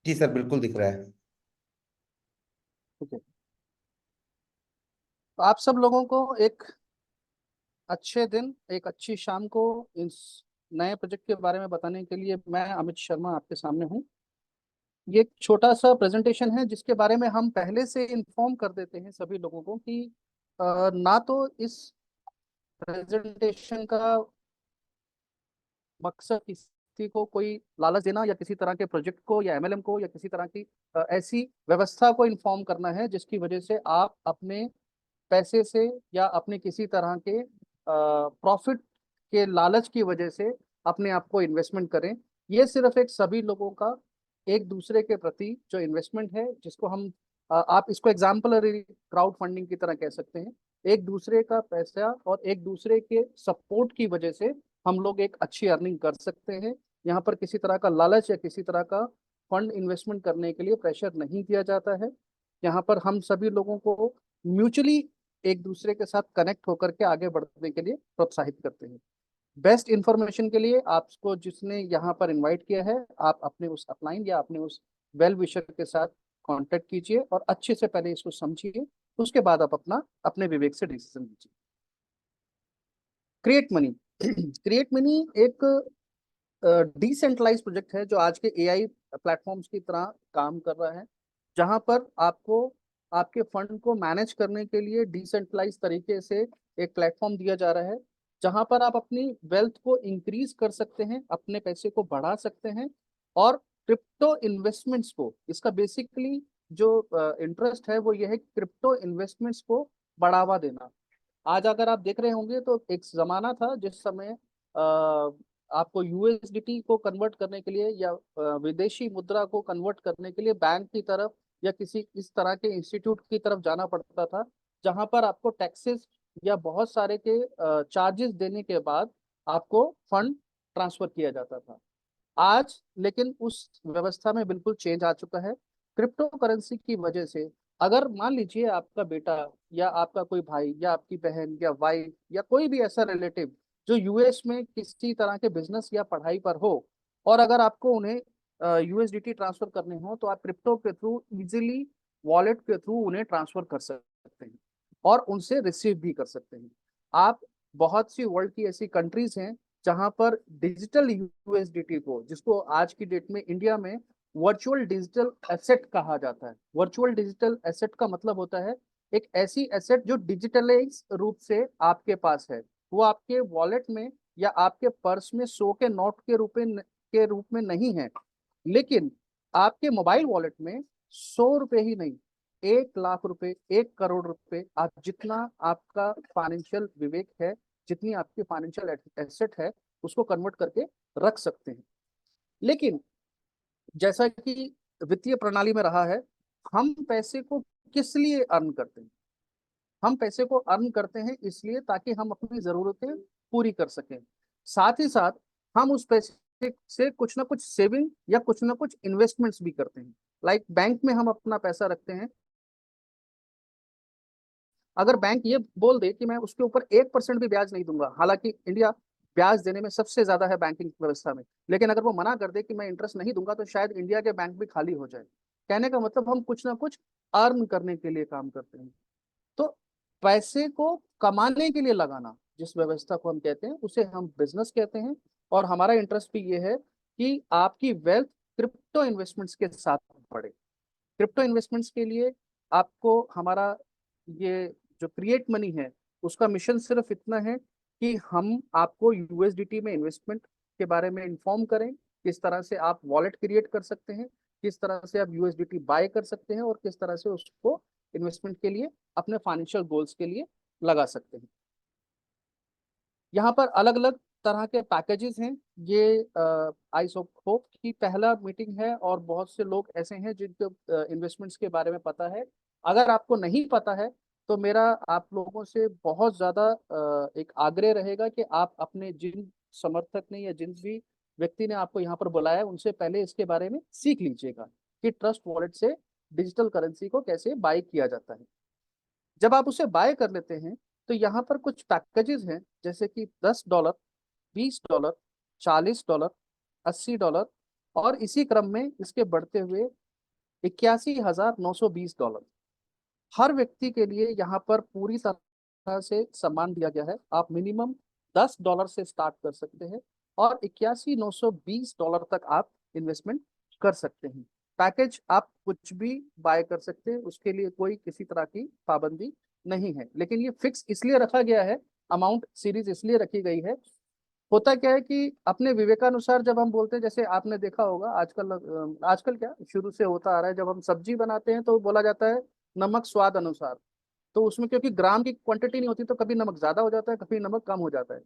जी sir, बिल्कुल दिख रहा है। ठीक है। तो आप सब लोगों को एक अच्छे दिन, एक अच्छी शाम को इस नए प्रोजेक्ट के बारे में बताने के लिए मैं अमित शर्मा आपके सामने हूँ। ये एक छोटा सा प्रेजेंटेशन है जिसके बारे में हम पहले से इन्फॉर्म कर देते हैं सभी लोगों को कि ना तो इस प्रेजेंटेशन का मकसद किसी को कोई लालच देना या किसी तरह के प्रोजेक्ट को या एमएलएम को या किसी तरह की ऐसी व्यवस्था को इन्फॉर्म करना है जिसकी वजह से आप अपने पैसे से या अपने किसी तरह के प्रॉफिट के लालच की वजह से अपने आप को इन्वेस्टमेंट करें। ये सिर्फ एक सभी लोगों का एक दूसरे के प्रति जो इन्वेस्टमेंट है, जिसको हम आप इसको एग्जाम्पलरी क्राउड फंडिंग की तरह कह सकते हैं। एक दूसरे का पैसा और एक दूसरे के सपोर्ट की वजह से हम लोग एक अच्छी अर्निंग कर सकते हैं। यहाँ पर किसी तरह का लालच या किसी तरह का फंड इन्वेस्टमेंट करने के लिए प्रेशर नहीं दिया जाता है। यहाँ पर हम सभी लोगों को म्यूचुअली एक दूसरे के साथ कनेक्ट होकर के आगे बढ़ने के लिए प्रोत्साहित करते हैं। बेस्ट इंफॉर्मेशन के लिए आपको जिसने यहाँ पर इनवाइट किया है, आप अपने उस अपलाइन या अपने उस वेल विशर के साथ कांटेक्ट कीजिए और अच्छे से पहले इसको समझिए। उसके बाद आप अपना अपने विवेक से डिसीजन लीजिए। क्रिएट मनी क्रिएट मनी एक डिसेंट्रलाइज प्रोजेक्ट है जो आज के एआई प्लेटफॉर्म्स की तरह काम कर रहा है, जहां पर आपको आपके फंड को मैनेज करने के लिए डिसेंट्रलाइज तरीके से एक प्लेटफॉर्म दिया जा रहा है, जहां पर आप अपनी वेल्थ को इंक्रीज कर सकते हैं, अपने पैसे को बढ़ा सकते हैं। और क्रिप्टो इन्वेस्टमेंट्स को, इसका बेसिकली जो इंटरेस्ट है वो ये है कि क्रिप्टो इन्वेस्टमेंट्स को बढ़ावा देना। आज अगर आप देख रहे होंगे तो एक जमाना था जिस समय आपको यूएसडीटी को कन्वर्ट करने के लिए या विदेशी मुद्रा को कन्वर्ट करने के लिए बैंक की तरफ या किसी इस तरह के इंस्टीट्यूट की तरफ जाना पड़ता था, जहां पर आपको टैक्सेस या बहुत सारे के चार्जेस देने के बाद आपको फंड ट्रांसफर किया जाता था। आज लेकिन उस व्यवस्था में बिल्कुल चेंज आ चुका है। क्रिप्टो करेंसी की वजह से अगर मान लीजिए आपका बेटा या आपका कोई भाई या आपकी बहन या वाइफ या कोई भी ऐसा रिलेटिव जो यूएस में किसी तरह के बिजनेस या पढ़ाई पर हो, और अगर आपको उन्हें यूएसडीटी ट्रांसफर करने हो, तो आप क्रिप्टो के थ्रू इजीली वॉलेट के थ्रू उन्हें ट्रांसफर कर सकते हैं और उनसे रिसीव भी कर सकते हैं। आप बहुत सी वर्ल्ड की ऐसी कंट्रीज हैं जहां पर डिजिटल यूएसडीटी को, जिसको आज की डेट में इंडिया में वर्चुअल डिजिटल एसेट कहा जाता है। वर्चुअल डिजिटल एसेट का मतलब होता है एक ऐसी एसेट जो डिजिटलाइज रूप से आपके पास है। वो आपके वॉलेट में या आपके पर्स में 100 के नोट के रूप में नहीं है, लेकिन आपके मोबाइल वॉलेट में 100 रुपए ही नहीं, 1 लाख रुपए, 1 करोड़ रुपए, आप जितना आपका फाइनेंशियल विवेक है, जितनी आपकी फाइनेंशियल एसेट है, उसको कन्वर्ट करके रख सकते हैं। लेकिन जैसा कि वित्तीय प्रणाली में रहा है, हम पैसे को किस लिए अर्न करते हैं? हम पैसे को अर्न करते हैं इसलिए ताकि हम अपनी जरूरतें पूरी कर सकें। साथ ही साथ हम उस पैसे से कुछ ना कुछ सेविंग या कुछ ना कुछ इन्वेस्टमेंट्स भी करते हैं। लाइक बैंक में हम अपना पैसा रखते हैं। अगर बैंक ये बोल दे कि मैं उसके ऊपर 1% भी ब्याज नहीं दूंगा, हालांकि इंडिया ब्याज देने में सबसे ज्यादा है बैंकिंग व्यवस्था में, लेकिन अगर वो मना कर दे कि मैं इंटरेस्ट नहीं दूंगा, तो शायद इंडिया के बैंक भी खाली हो जाए। कहने का मतलब हम कुछ ना कुछ अर्न करने के लिए काम करते हैं। तो पैसे को कमाने के लिए लगाना, जिस व्यवस्था को हम कहते हैं, उसे हम बिजनेस कहते हैं। और हमारा इंटरेस्ट भी ये है कि आपकी वेल्थ क्रिप्टो इन्वेस्टमेंट्स के साथ बढ़े। क्रिप्टो इन्वेस्टमेंट्स के लिए आपको हमारा ये जो क्रिएट मनी है, उसका मिशन सिर्फ इतना है कि हम आपको यूएसडीटी में इन्वेस्टमेंट के बारे में इन्फॉर्म करें, किस तरह से आप वॉलेट क्रिएट कर सकते हैं, किस तरह से आप यूएसडीटी बाय कर सकते हैं और किस तरह से उसको इन्वेस्टमेंट के लिए, अपने फाइनेंशियल गोल्स के लिए लगा सकते हैं। यहाँ पर अलग अलग तरह के पैकेजेस हैं। ये आई होप की पहला मीटिंग है और बहुत से लोग ऐसे हैं जिनको इन्वेस्टमेंट्स के बारे में पता है। अगर आपको नहीं पता है तो मेरा आप लोगों से बहुत ज़्यादा एक आग्रह रहेगा कि आप अपने जिन समर्थक ने या जिन भी व्यक्ति ने आपको यहाँ पर बुलाया है, उनसे पहले इसके बारे में सीख लीजिएगा कि ट्रस्ट वॉलेट से डिजिटल करेंसी को कैसे बाय किया जाता है। जब आप उसे बाय कर लेते हैं तो यहाँ पर कुछ पैकेजेस हैं, जैसे कि $10, $20, $40, $80 और इसी क्रम में इसके बढ़ते हुए $81,920 हर व्यक्ति के लिए यहाँ पर पूरी तरह से सम्मान दिया गया है। आप मिनिमम $10 से स्टार्ट कर सकते हैं और $81,920 तक आप इन्वेस्टमेंट कर सकते हैं। पैकेज आप कुछ भी बाय कर सकते हैं, उसके लिए कोई किसी तरह की पाबंदी नहीं है। लेकिन ये फिक्स इसलिए रखा गया है, अमाउंट सीरीज इसलिए रखी गई है। होता क्या है कि अपने विवेकानुसार जब हम बोलते हैं, जैसे आपने देखा होगा आजकल, आजकल क्या शुरू से होता आ रहा है, जब हम सब्जी बनाते हैं तो बोला जाता है नमक स्वाद अनुसार। तो उसमें क्योंकि ग्राम की क्वांटिटी नहीं होती तो कभी नमक ज्यादा हो जाता है, कभी नमक कम हो जाता है।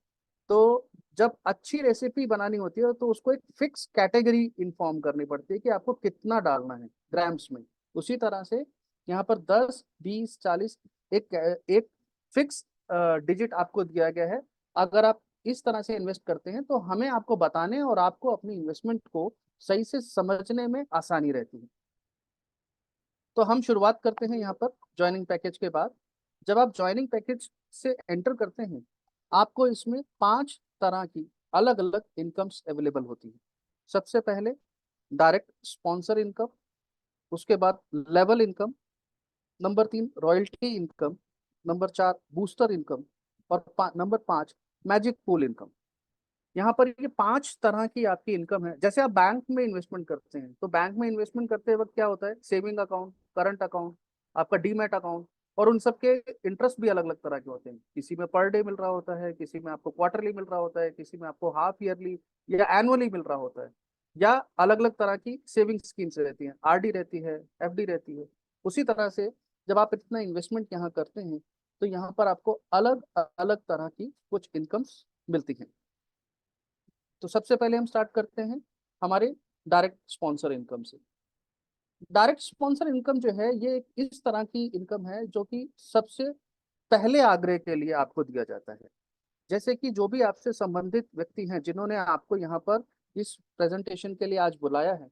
तो जब अच्छी रेसिपी बनानी होती है तो उसको एक फिक्स कैटेगरी इन्फॉर्म करनी पड़ती है कि आपको कितना डालना है ग्राम्स में। उसी तरह से यहाँ पर 10, 20, 40 एक एक फिक्स डिजिट आपको दिया गया है। अगर आप इस तरह से इन्वेस्ट करते हैं तो हमें आपको बताने और आपको अपनी इन्वेस्टमेंट को सही से समझने में आसानी रहती है। तो हम शुरुआत करते हैं यहाँ पर ज्वाइनिंग पैकेज के बाद। जब आप ज्वाइनिंग पैकेज से एंटर करते हैं, आपको इसमें 5 तरह की अलग अलग इनकम्स अवेलेबल होती है। सबसे पहले डायरेक्ट स्पॉन्सर इनकम, उसके बाद level income, number 3 royalty income, number 4 booster income, और नंबर 5 मैजिक पूल इनकम। यहाँ पर ये 5 तरह की आपकी इनकम है। जैसे आप बैंक में इन्वेस्टमेंट करते हैं तो बैंक में इन्वेस्टमेंट करते वक्त क्या होता है, सेविंग अकाउंट, करंट अकाउंट, आपका डीमैट अकाउंट, और उन सब के इंटरेस्ट भी अलग अलग तरह के होते हैं। किसी में पर डे मिल रहा होता है, किसी में आपको क्वार्टरली मिल रहा होता है, किसी में आपको हाफ ईयरली या एनुअली मिल रहा होता है, या अलग अलग तरह की सेविंग स्कीम्स रहती हैं, आरडी रहती है, एफडी रहती है। उसी तरह से जब आप इतना इन्वेस्टमेंट यहाँ करते हैं तो यहाँ पर आपको अलग अलग तरह की कुछ इनकम्स मिलती हैं। तो सबसे पहले हम स्टार्ट करते हैं हमारे डायरेक्ट स्पॉन्सर इनकम से। डायरेक्ट स्पॉन्सर इनकम जो है ये एक इस तरह की इनकम है जो कि सबसे पहले आग्रह के लिए आपको दिया जाता है। जैसे कि जो भी आपसे संबंधित व्यक्ति हैं जिन्होंने आपको यहाँ पर इस प्रेजेंटेशन के लिए आज बुलाया है,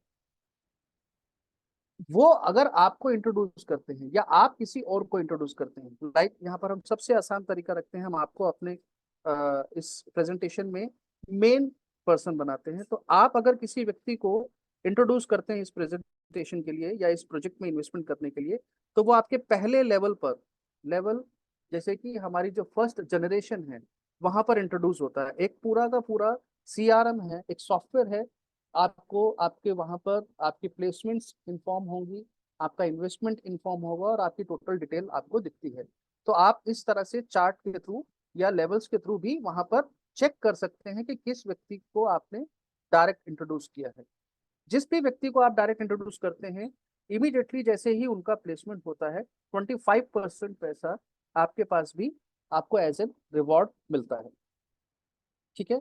वो अगर आपको इंट्रोड्यूस करते हैं या आप किसी और को इंट्रोड्यूस करते हैं, लाइक यहाँ पर हम सबसे आसान तरीका रखते हैं, हम आपको अपने इस प्रेजेंटेशन में मेन पर्सन बनाते हैं। तो आप अगर किसी व्यक्ति को इंट्रोड्यूस करते हैं इस प्रेजेंटेशन के लिए या इस प्रोजेक्ट में इन्वेस्टमेंट करने के लिए, तो वो आपके पहले लेवल पर, लेवल जैसे कि हमारी जो फर्स्ट जनरेशन है वहां पर इंट्रोड्यूस होता है। एक पूरा का पूरा सीआरएम है, एक सॉफ्टवेयर है। आपको आपके वहां पर आपकी प्लेसमेंट्स इन्फॉर्म होंगी, आपका इन्वेस्टमेंट इन्फॉर्म होगा और आपकी टोटल डिटेल आपको दिखती है। तो आप इस तरह से चार्ट के थ्रू या लेवल्स के थ्रू भी वहां पर चेक कर सकते हैं कि किस व्यक्ति को आपने डायरेक्ट इंट्रोड्यूस किया है। जिस भी व्यक्ति को आप डायरेक्ट इंट्रोड्यूस करते हैं, इमीडिएटली जैसे ही उनका प्लेसमेंट होता है 25% पैसा आपके पास भी आपको एज ए रिवॉर्ड मिलता है। ठीक है,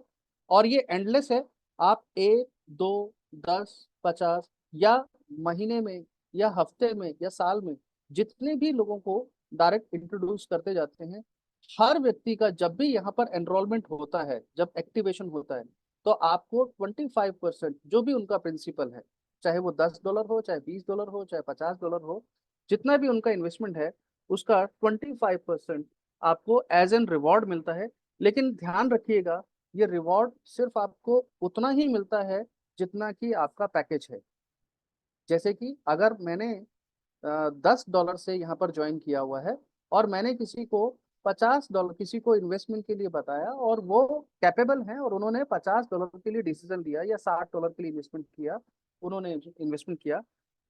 और ये एंडलेस है। आप 1, 2, 10, 50 या महीने में या हफ्ते में या साल में जितने भी लोगों को डायरेक्ट इंट्रोड्यूस करते जाते हैं, हर व्यक्ति का जब भी यहाँ पर एनरोलमेंट होता है, जब एक्टिवेशन होता है, तो आपको 25% जो भी उनका प्रिंसिपल है, चाहे वो $10 हो, चाहे $20 हो, चाहे $50 हो, जितना भी उनका इन्वेस्टमेंट है उसका 25% आपको एज एन रिवॉर्ड मिलता है। लेकिन ध्यान रखिएगा, ये रिवॉर्ड सिर्फ आपको उतना ही मिलता है जितना कि आपका पैकेज है। जैसे कि अगर मैंने $10 से यहाँ पर ज्वाइन किया हुआ है और मैंने किसी को $50 किसी को इन्वेस्टमेंट के लिए बताया और वो कैपेबल हैं और उन्होंने $50 के लिए डिसीजन लिया या $60 के लिए इन्वेस्टमेंट किया, उन्होंने इन्वेस्टमेंट किया,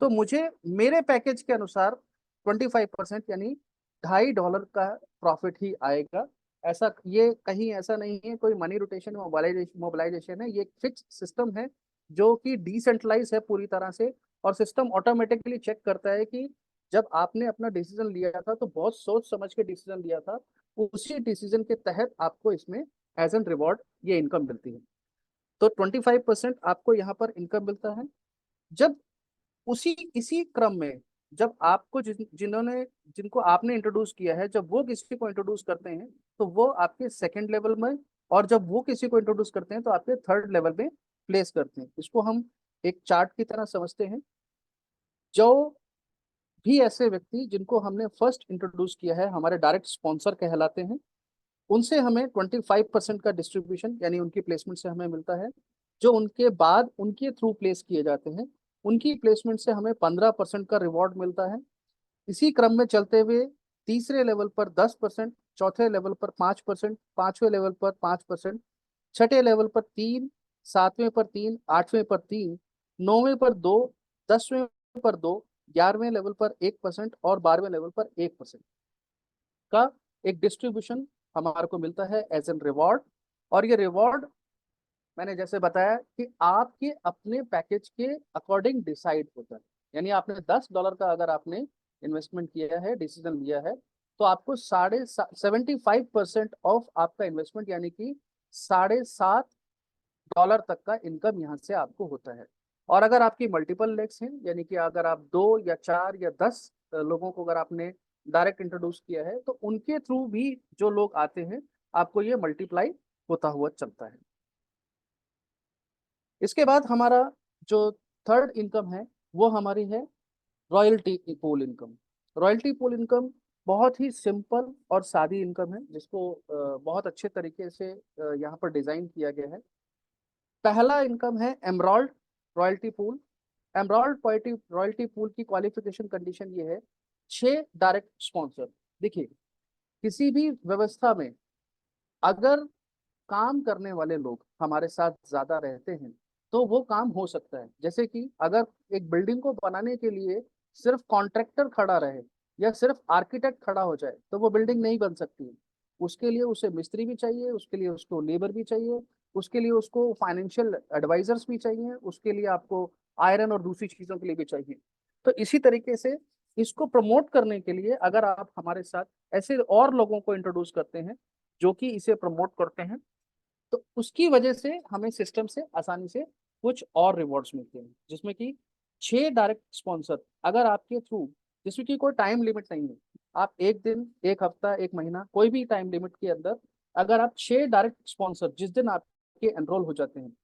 तो मुझे मेरे पैकेज के अनुसार 25% यानी $2.50 का प्रॉफिट ही आएगा। ऐसा ये कहीं ऐसा नहीं है कोई मनी रोटेशन मोबिलाइजेशन है, ये फिक्स सिस्टम है जो कि डिसेंट्रलाइज है पूरी तरह से। और सिस्टम ऑटोमेटिकली चेक करता है कि जब आपने अपना डिसीजन लिया था तो बहुत सोच समझ के डिसीजन लिया था, उसी डिसीजन के तहत आपको इसमें एज एन रिवॉर्ड ये इनकम मिलती है। तो 25% आपको यहाँ पर इनकम मिलता है। जब उसी इसी क्रम में जब आपको जिन्होंने जिनको आपने इंट्रोड्यूस किया है, जब वो किसी को इंट्रोड्यूस करते हैं तो वो आपके सेकंड लेवल में, और जब वो किसी को इंट्रोड्यूस करते हैं तो आपके थर्ड लेवल में प्लेस करते हैं। इसको हम एक चार्ट की तरह समझते हैं। जो भी ऐसे व्यक्ति जिनको हमने फर्स्ट इंट्रोड्यूस किया है हमारे डायरेक्ट स्पॉन्सर कहलाते हैं। उनसे हमें 25% का डिस्ट्रीब्यूशन यानी उनकी प्लेसमेंट से हमें मिलता है। जो उनके बाद उनके थ्रू प्लेस किए जाते हैं, उनकी प्लेसमेंट से हमें 15% का रिवॉर्ड मिलता है। इसी क्रम में चलते हुए तीसरे लेवल पर 10%, चौथे लेवल पर 5%, पांचवें लेवल पर 5%, छठे लेवल पर 3, सातवें पर 3, आठवें पर 3, नौवें पर 2, 10वें पर 2, 11वें लेवल पर 1% और 12वें लेवल पर 1% का एक डिस्ट्रीब्यूशन हमारे को मिलता है एज एन रिवॉर्ड। और ये रिवॉर्ड मैंने जैसे बताया कि आपके अपने पैकेज के अकॉर्डिंग डिसाइड होता है। यानी आपने $10 का अगर आपने इन्वेस्टमेंट किया है, डिसीजन लिया है, तो आपको 75% ऑफ आपका इन्वेस्टमेंट यानी कि $7.5 तक का इनकम यहाँ से आपको होता है। और अगर आपकी मल्टीपल लेग्स हैं, यानी कि अगर आप 2 या 4 या 10 लोगों को अगर आपने डायरेक्ट इंट्रोड्यूस किया है, तो उनके थ्रू भी जो लोग आते हैं आपको ये मल्टीप्लाई होता हुआ चलता है। इसके बाद हमारा जो थर्ड इनकम है वो हमारी है royalty pool income. Royalty pool income बहुत ही सिंपल और सादी इनकम है, जिसको बहुत अच्छे तरीके से यहाँ पर डिजाइन किया गया है। पहला इनकम है emerald royalty pool. Emerald royalty pool की क्वालिफिकेशन कंडीशन ये है, 6 डायरेक्ट स्पॉन्सर। देखिए, किसी भी व्यवस्था में अगर काम करने वाले लोग हमारे साथ ज्यादा रहते हैं तो वो काम हो सकता है। जैसे कि अगर एक बिल्डिंग को बनाने के लिए सिर्फ कॉन्ट्रैक्टर खड़ा रहे या सिर्फ आर्किटेक्ट खड़ा हो जाए तो वो बिल्डिंग नहीं बन सकती है। उसके लिए उसे मिस्त्री भी चाहिए, उसके लिए उसको लेबर भी चाहिए, उसके लिए उसको फाइनेंशियल एडवाइजर्स भी चाहिए, उसके लिए आपको आयरन और दूसरी चीजों के लिए भी चाहिए। तो इसी तरीके से इसको प्रमोट करने के लिए अगर आप हमारे साथ ऐसे और लोगों को इंट्रोड्यूस करते हैं जो कि इसे प्रमोट करते हैं, तो उसकी वजह से हमें सिस्टम से आसानी से कुछ और रिवॉर्ड्स मिलते हैं, जिसमें कि 6 डायरेक्ट स्पॉन्सर अगर आपके थ्रू, जिसमें कि कोई टाइम लिमिट नहीं है, आप एक दिन, एक हफ्ता, एक महीना, कोई भी टाइम लिमिट के अंदर अगर आप 6 डायरेक्ट स्पॉन्सर जिस दिन आपके एनरोल हो जाते हैं,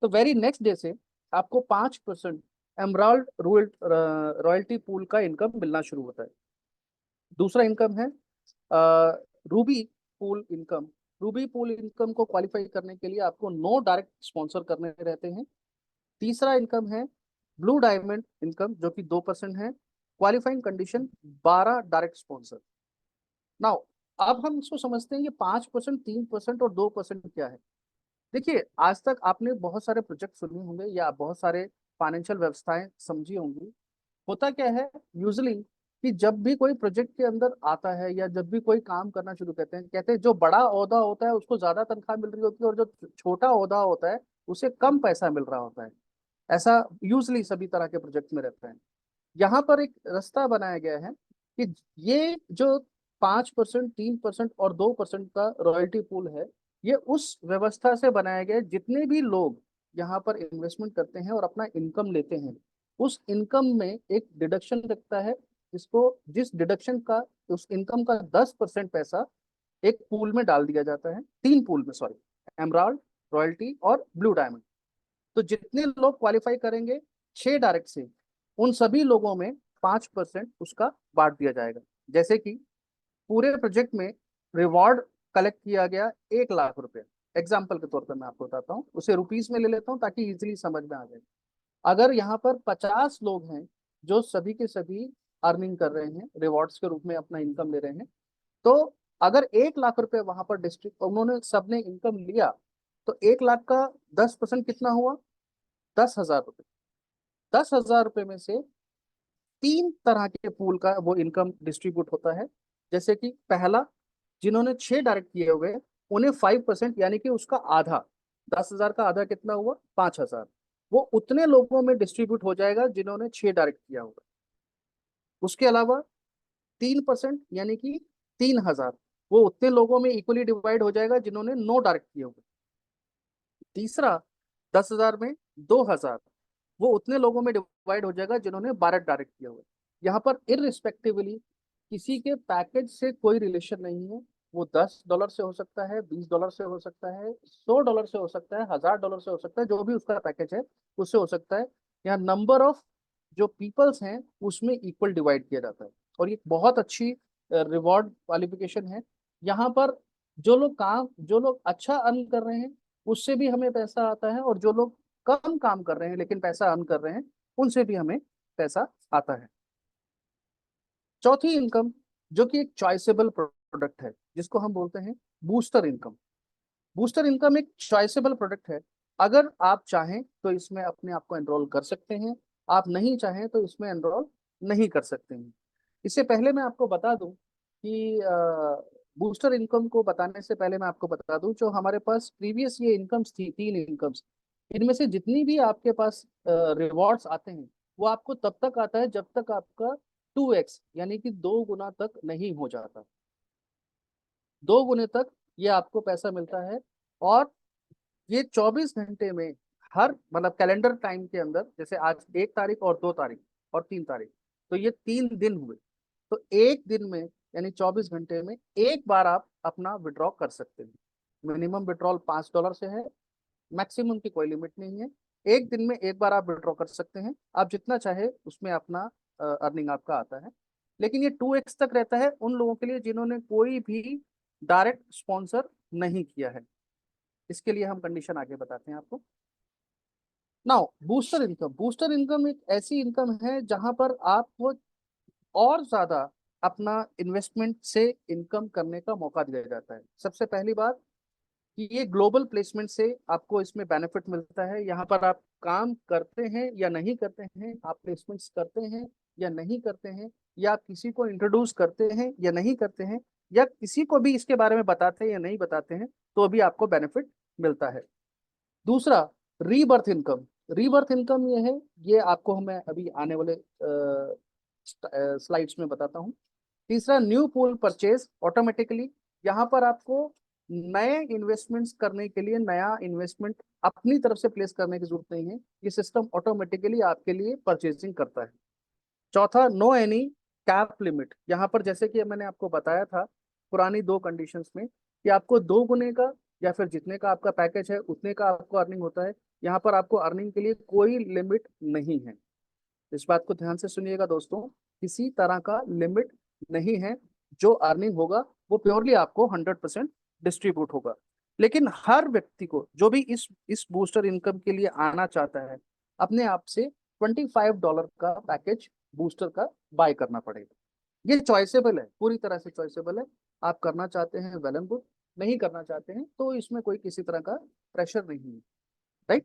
तो वेरी नेक्स्ट डे से आपको 5% एमराल्ड रॉयल्टी पूल का इनकम मिलना शुरू होता है। दूसरा इनकम है Ruby pool income. Ruby pool income को क्वालिफाई करने के लिए आपको 9 डायरेक्ट स्पॉन्सर करने रहते हैं। तीसरा इनकम है ब्लू डायमंड इनकम, जो कि 2% है। Qualifying condition 12 direct sponsor. Now अब हम इसको समझते हैं, ये 5%, 3% और 2% क्या है। देखिए, आज तक आपने बहुत सारे प्रोजेक्ट सुने होंगे या बहुत सारे फाइनेंशियल व्यवस्थाएं समझी होंगी। होता क्या है यूजली कि जब भी कोई प्रोजेक्ट के अंदर आता है या जब भी कोई काम करना शुरू करते हैं, कहते हैं जो बड़ा ओहदा होता है उसको ज्यादा तनख्वाह मिल रही होती है और जो छोटा ओहदा होता है उसे कम पैसा मिल रहा होता है। ऐसा यूजली सभी तरह के प्रोजेक्ट में रहता है। यहाँ पर एक रास्ता बनाया गया है कि ये जो 5%, 3% और 2% का रॉयल्टी पूल है, ये उस व्यवस्था से बनाया गया है जितने भी लोग यहाँ पर इन्वेस्टमेंट करते हैं और अपना इनकम लेते हैं, उस इनकम में एक डिडक्शन लगता है, जिसको जिस डिडक्शन का उस इनकम का 10% पैसा एक पूल में डाल दिया जाता है। 3 पूल में, सॉरी, एमराल्ड, रॉयल्टी और ब्लू डायमंड। तो जितने लोग क्वालिफाई करेंगे 6 डायरेक्ट से, उन सभी लोगों में 5% उसका बांट दिया जाएगा। जैसे कि पूरे प्रोजेक्ट में रिवॉर्ड कलेक्ट किया गया 1 लाख रुपए, एग्जाम्पल के तौर पर मैं आपको बताता हूँ, उसे रुपीस में ले लेता हूँ ताकि इजिली समझ में आ जाए। अगर यहाँ पर 50 लोग हैं जो सभी के सभी अर्निंग कर रहे हैं, रिवॉर्ड्स के रूप में अपना इनकम ले रहे हैं, तो अगर 1 लाख रुपए वहां पर डिस्ट्रिक्ट उन्होंने सबने इनकम लिया, तो 1 लाख का 10% कितना हुआ? 10,000 रुपये। 10,000 रुपये में से 3 तरह के पूल का वो इनकम डिस्ट्रीब्यूट होता है। जैसे कि पहला, जिन्होंने 6 डायरेक्ट किए हुए, उन्हें 5% यानी कि उसका आधा, 10,000 का आधा कितना हुआ? 5,000। वो उतने लोगों में डिस्ट्रीब्यूट हो जाएगा जिन्होंने 6 डायरेक्ट किया होगा। उसके अलावा 3% यानी कि 3,000, वो उतने लोगों में इक्वली डिवाइड हो जाएगा जिन्होंने 9 डायरेक्ट किए होंगे। तीसरा, 10,000 में 2,000, वो उतने लोगों में डिवाइड हो जाएगा जिन्होंने 12 डायरेक्ट किया हुआ। यहाँ पर इररिस्पेक्टिवली किसी के पैकेज से कोई रिलेशन नहीं है। वो $10 से हो सकता है, $20 से हो सकता है, $100 से हो सकता है, $1,000 से हो सकता है, जो भी उसका पैकेज है उससे हो सकता है। यहाँ नंबर ऑफ जो पीपल्स हैं उसमें इक्वल डिवाइड किया जाता है, और ये बहुत अच्छी रिवॉर्ड क्वालिफिकेशन है। यहाँ पर जो लोग अच्छा अर्न कर रहे हैं उससे भी हमें पैसा आता है, और जो लोग कम काम कर रहे हैं लेकिन पैसा अर्न कर रहे हैं, उनसे भी हमें पैसा आता है। चौथी इनकम, जो कि एक चॉइसेबल प्रोडक्ट है, जिसको हम बोलते हैं बूस्टर इनकम। बूस्टर इनकम एक चॉइसेबल प्रोडक्ट है। अगर आप चाहें तो इसमें अपने आप को एनरोल कर सकते हैं, आप नहीं चाहें तो इसमें एनरोल नहीं कर सकते हैं। इससे पहले मैं आपको बता दूं कि बूस्टर इनकम को बताने से पहले मैं आपको बता दूं, जो हमारे पास प्रीवियस ये इनकम्स थी, तीन इनकम्स, इनमें से जितनी भी आपके पास रिवॉर्ड्स आते हैं, वो आपको तब तक आता है जब तक आपका 2x यानी कि 2 गुना तक नहीं हो जाता। 2 गुने तक ये आपको पैसा मिलता है। और ये 24 घंटे में, हर मतलब कैलेंडर टाइम के अंदर, जैसे आज 1 तारीख और 2 तारीख और 3 तारीख, तो ये 3 दिन हुए, तो एक दिन में यानी 24 घंटे में एक बार आप अपना विड्रॉ कर सकते हैं। मिनिमम विड्रॉल $5 से है, मैक्सिमम की कोई लिमिट नहीं है। एक दिन में एक बार आप विड्रॉ कर सकते हैं, आप जितना चाहे उसमें अपना अर्निंग आपका आता है। लेकिन ये 2x तक रहता है उन लोगों के लिए जिन्होंने कोई भी डायरेक्ट स्पॉन्सर नहीं किया है। इसके लिए हम कंडीशन आगे बताते हैं आपको। Now booster income, booster income एक ऐसी इनकम है जहां पर आपको और ज्यादा अपना इन्वेस्टमेंट से इनकम करने का मौका दिया जाता है। सबसे पहली बात कि ये ग्लोबल प्लेसमेंट से आपको इसमें बेनिफिट मिलता है। यहाँ पर आप काम करते हैं या नहीं करते हैं, आप प्लेसमेंट्स करते हैं या नहीं करते हैं, या आप किसी को इंट्रोड्यूस करते हैं या नहीं करते हैं, या किसी को भी इसके बारे में बताते हैं या नहीं बताते हैं, तो भी आपको बेनिफिट मिलता है। दूसरा, रीबर्थ इनकम। रीबर्थ इनकम ये है, ये आपको मैं अभी आने वाले स्लाइड्स में बताता हूँ। तीसरा, न्यू पूल परचेज ऑटोमेटिकली। यहाँ पर आपको नए इन्वेस्टमेंट्स करने के लिए नया इन्वेस्टमेंट अपनी तरफ से प्लेस करने की जरूरत नहीं है, ये सिस्टम ऑटोमेटिकली आपके लिए परचेजिंग करता है। चौथा, नो एनी कैप लिमिट। यहाँ पर जैसे कि मैंने आपको बताया था पुरानी दो कंडीशंस में, कि आपको 2 गुने का या फिर जितने का आपका पैकेज है उतने का आपको अर्निंग होता है। यहाँ पर आपको अर्निंग के लिए कोई लिमिट नहीं है। इस बात को ध्यान से सुनिएगा दोस्तों, किसी तरह का लिमिट नहीं है। जो अर्निंग होगा वो प्योरली आपको 100% डिस्ट्रीब्यूट होगा। लेकिन हर व्यक्ति को जो भी इस बूस्टर इनकम के लिए आना चाहता है, अपने आप से $25 का पैकेज बूस्टर का बाय करना पड़ेगा। ये चॉइसेबल है, पूरी तरह से चॉइसेबल है। आप करना चाहते हैं वेल एंड गुड, नहीं करना चाहते हैं तो इसमें कोई किसी तरह का प्रेशर नहीं है। राइट।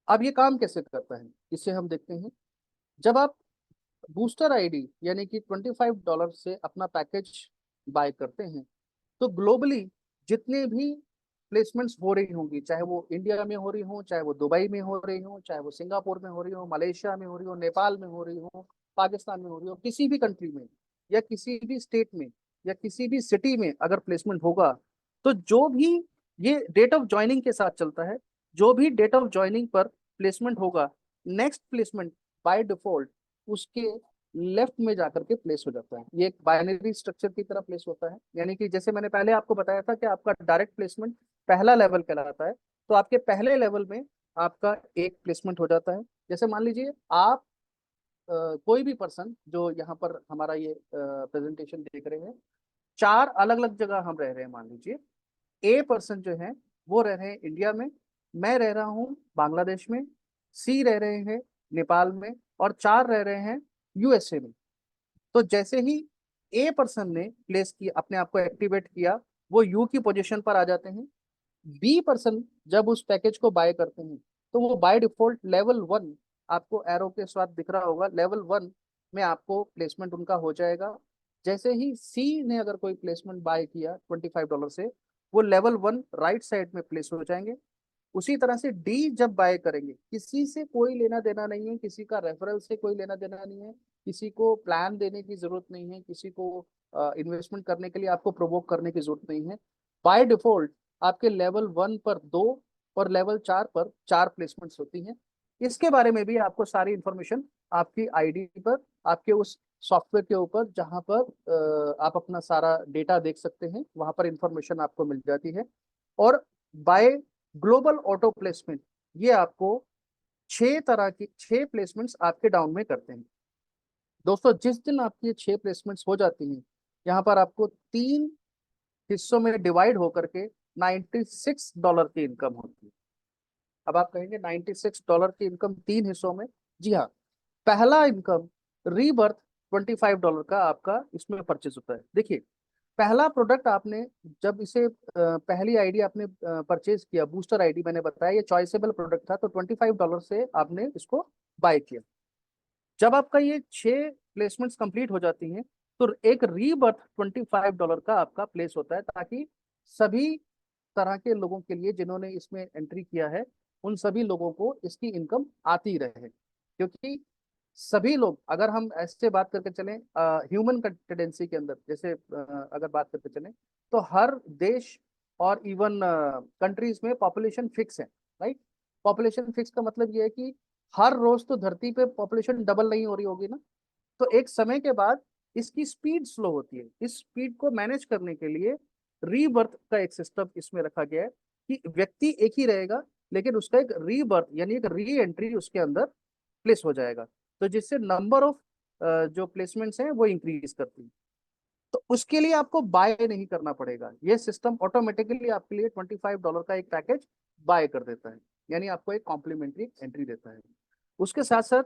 अब ये काम कैसे करता है, इसे हम देखते हैं। जब आप बूस्टर आईडी यानी कि $25 से अपना पैकेज बाय करते हैं, तो ग्लोबली जितने भी प्लेसमेंट्स हो रही होंगी, चाहे वो इंडिया में हो रही हो, चाहे वो दुबई में हो रही हो, चाहे वो सिंगापुर में हो रही हो, मलेशिया में हो रही हो, नेपाल में हो रही हो, पाकिस्तान में हो रही हो, किसी भी कंट्री में या किसी भी स्टेट में या किसी भी सिटी में अगर प्लेसमेंट होगा, तो जो भी, ये डेट ऑफ ज्वाइनिंग के साथ चलता है, जो भी डेट ऑफ ज्वाइनिंग पर प्लेसमेंट होगा, नेक्स्ट प्लेसमेंट बाय डिफॉल्ट उसके लेफ्ट में जाकर के प्लेस हो जाता है। ये एक बाइनरी स्ट्रक्चर की तरह प्लेस होता है। यानी कि जैसे मैंने पहले आपको बताया था कि आपका डायरेक्ट प्लेसमेंट पहला लेवल कहलाता है, तो आपके पहले लेवल में आपका एक प्लेसमेंट हो जाता है। जैसे मान लीजिए आप कोई भी पर्सन जो यहाँ पर हमारा ये प्रेजेंटेशन देख रहे हैं, 4 अलग अलग जगह हम रह रहे हैं। मान लीजिए ए पर्सन जो है वो रह रहे हैं इंडिया में, मैं रह रहा हूँ बांग्लादेश में, सी रह रहे हैं नेपाल में, और 4 रह रहे हैं यूएसए में। तो जैसे ही ए पर्सन ने प्लेस किया, अपने आप को एक्टिवेट किया, वो यू की पोजीशन पर आ जाते हैं। बी पर्सन जब उस पैकेज को बाय करते हैं, तो वो बाय डिफॉल्ट लेवल 1, आपको एरो के साथ दिख रहा होगा, लेवल 1 में आपको प्लेसमेंट उनका हो जाएगा। जैसे ही सी ने अगर कोई प्लेसमेंट बाय किया $25 से, वो लेवल 1 राइट साइड में प्लेस हो जाएंगे। उसी तरह से डी जब बाय करेंगे, किसी से कोई लेना देना नहीं है, किसी का रेफरल से कोई लेना देना नहीं है, किसी को प्लान देने की जरूरत नहीं है, किसी को इन्वेस्टमेंट करने के लिए आपको प्रोवोक करने की जरूरत नहीं है। बाय डिफॉल्ट आपके लेवल 1 पर 2 और लेवल 4 पर 4 प्लेसमेंट्स होती हैं। इसके बारे में भी आपको सारी इंफॉर्मेशन आपकी आईडी पर, आपके उस सॉफ्टवेयर के ऊपर जहां पर आप अपना सारा डेटा देख सकते हैं, वहां पर इंफॉर्मेशन आपको मिल जाती है। और बाय ग्लोबल ऑटो प्लेसमेंट, ये आपको 6 प्लेसमेंट्स आपके डाउन में करते हैं। दोस्तों जिस दिन आपकी ये 6 प्लेसमेंट्स हो जाती हैं, यहाँ पर आपको 3 हिस्सों में डिवाइड होकर के $96 की इनकम होती है। अब आप कहेंगे $96 की इनकम 3 हिस्सों में। जी हाँ, पहला इनकम रीबर्थ $25 का आपका इसमें परचेज होता है। देखिए, पहला प्रोडक्ट आपने जब इसे पहली आईडी आपने परचेज किया, बूस्टर आईडी मैंने बताया ये चॉइसेबल प्रोडक्ट था, तो $25 से आपने इसको बाय किया। जब आपका ये 6 प्लेसमेंट्स कंप्लीट हो जाती हैं तो एक रीबर्थ $25 का आपका प्लेस होता है, ताकि सभी तरह के लोगों के लिए जिन्होंने इसमें एंट्री किया है उन सभी लोगों को इसकी इनकम आती रहे। क्योंकि सभी लोग, अगर हम ऐसे बात करके चलें ह्यूमन टेंडेंसी के अंदर, जैसे अगर बात करके चलें तो हर देश और इवन कंट्रीज में पॉपुलेशन फिक्स है, राइट। पॉपुलेशन फिक्स का मतलब ये है कि हर रोज तो धरती पे पॉपुलेशन डबल नहीं हो रही होगी ना, तो एक समय के बाद इसकी स्पीड स्लो होती है। इस स्पीड को मैनेज करने के लिए रीबर्थ का एक सिस्टम इसमें रखा गया है कि व्यक्ति एक ही रहेगा, लेकिन उसका एक रीबर्थ यानी एक री एंट्री उसके अंदर प्लेस हो जाएगा, तो जिससे नंबर ऑफ जो प्लेसमेंट्स हैं वो इंक्रीज करती है। तो उसके लिए आपको बाय नहीं करना पड़ेगा, ये सिस्टम ऑटोमेटिकली आपके लिए $25 का एक पैकेज बाय कर देता है, यानी आपको एक कॉम्प्लीमेंट्री एंट्री देता है। उसके साथ साथ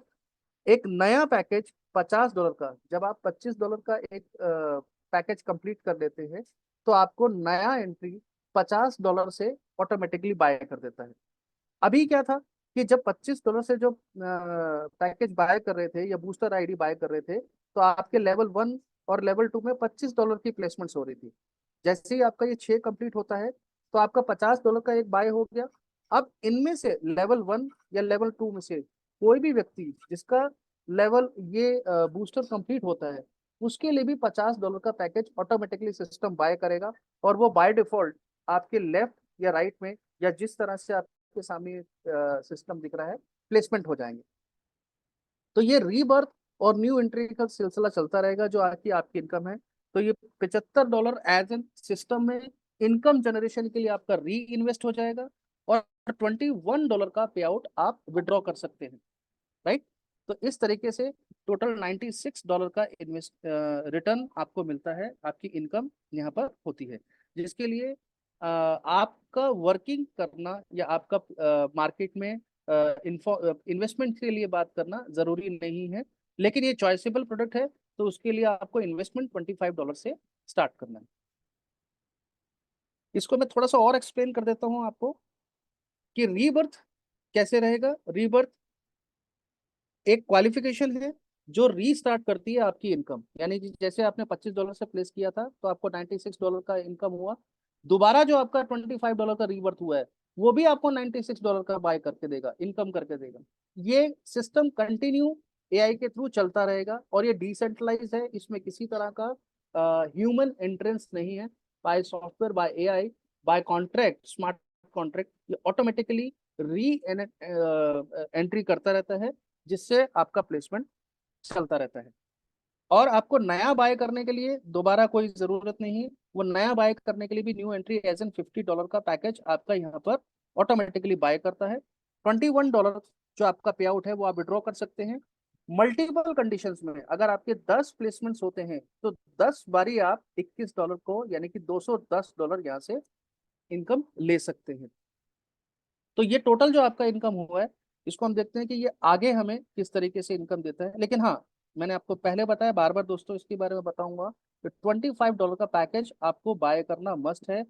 एक नया पैकेज $50 का, जब आप $25 का एक पैकेज कंप्लीट कर लेते हैं तो आपको नया एंट्री $50 से ऑटोमेटिकली बाय कर देता है। अभी क्या था कि जब $25 से जो पैकेज बाय कर रहे थे या बूस्टर आईडी बाय कर रहे थे, तो आपके लेवल 1 और लेवल 2 में $25 की प्लेसमेंट्स हो रही थी। जैसे ही आपका ये 6 कंप्लीट होता है तो आपका $50 का एक बाय हो गया। अब इनमें से लेवल 1 या लेवल 2 में से कोई भी व्यक्ति जिसका लेवल ये बूस्टर कंप्लीट होता है, उसके लिए भी $50 का पैकेज ऑटोमेटिकली सिस्टम बाय करेगा, और वो बाय डिफॉल्ट आपके लेफ्ट या राइट में या जिस तरह से आपके सामने सिस्टम दिख रहा है प्लेसमेंट हो जाएंगे। तो ये रीबर्थ और न्यू एंट्री का सिलसिला चलता रहेगा जो आपकी आपकी इनकम है। तो ये $75 एज एन सिस्टम में इनकम जनरेशन के लिए आपका री इन्वेस्ट हो जाएगा, और $21 का पे आउट आप विड्रॉ कर सकते हैं, राइट। तो इस तरीके से टोटल $96 का इन्वेस्ट रिटर्न आपको मिलता है, आपकी इनकम यहाँ पर होती है, जिसके लिए आपका वर्किंग करना या आपका मार्केट में इन्वेस्टमेंट के लिए बात करना जरूरी नहीं है। लेकिन ये चॉइसेबल प्रोडक्ट है, तो उसके लिए आपको इन्वेस्टमेंट $25 से स्टार्ट करना है। इसको मैं थोड़ा सा और एक्सप्लेन कर देता हूँ आपको कि रीबर्थ कैसे रहेगा। रीबर्थ एक क्वालिफिकेशन है जो रीस्टार्ट करती है आपकी इनकम, यानी कि जैसे आपने $25 से प्लेस किया था तो आपको $96 का इनकम हुआ, दोबारा जो आपका $25 का रीबर्थ हुआ है वो भी आपको $96 का बाय करके देगा, इनकम करके देगा। ये सिस्टम कंटिन्यू एआई के थ्रू चलता रहेगा, और ये डिसेंट्रलाइज है, इसमें किसी तरह का ह्यूमन एंट्रेंस नहीं है। By software, by AI, by contract, smart contract, ये ऑटोमेटिकली री एंट्री करता रहता है, जिससे आपका प्लेसमेंट चलता रहता है। और आपको नया बाय करने के लिए दोबारा कोई जरूरत नहीं है। वो नया बाय करने के लिए भी न्यू एंट्री एज एन $50 का पैकेज आपका यहाँ पर ऑटोमेटिकली बाय करता है। $21 जो आपका पे आउट है वो आप विड्रॉ कर सकते हैं। मल्टीपल कंडीशंस में अगर आपके 10 प्लेसमेंट्स होते हैं तो 10 बारी आप $21 को यानी कि $210 यहाँ से इनकम ले सकते हैं। तो ये टोटल जो आपका इनकम हुआ है, इसको हम देखते हैं कि ये आगे हमें किस तरीके से इनकम देता है। लेकिन हाँ, मैंने आपको पहले बताया, बार बार दोस्तों इसके बारे में बताऊंगा कि $25 का पैकेज आपको बाय करना मस्ट है।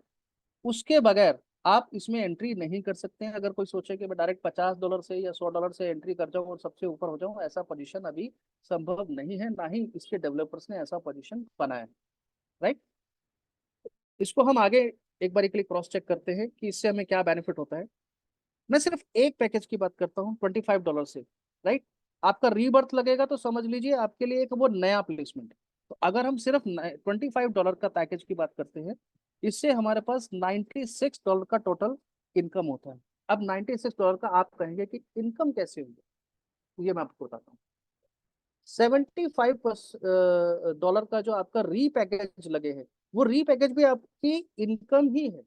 उसके बगैर आप इसमें एंट्री नहीं कर सकते हैं। अगर कोई सोचे कि मैं डायरेक्ट $50 से या $100 से एंट्री कर जाऊं और सबसे ऊपर हो जाऊं, ऐसा पोजीशन अभी संभव नहीं है, ना ही इसके डेवलपर्स ने ऐसा पोजीशन बनाया है, राइट। इसको हम आगे एक बार के लिए क्रॉस चेक करते हैं कि इससे हमें क्या बेनिफिट होता है। मैं सिर्फ एक पैकेज की बात करता हूँ $25 से, राइट। आपका रीबर्थ लगेगा तो समझ लीजिए आपके लिए एक वो नया प्लेसमेंट है। तो अगर हम सिर्फ $25 का पैकेज की बात करते हैं, इससे हमारे पास $96 का टोटल इनकम होता है। अब $96 का आप कहेंगे कि इनकम कैसे होगी, ये मैं आपको बताता हूँ। $75 का जो आपका री पैकेज लगे हैं, वो री पैकेज भी आपकी इनकम ही है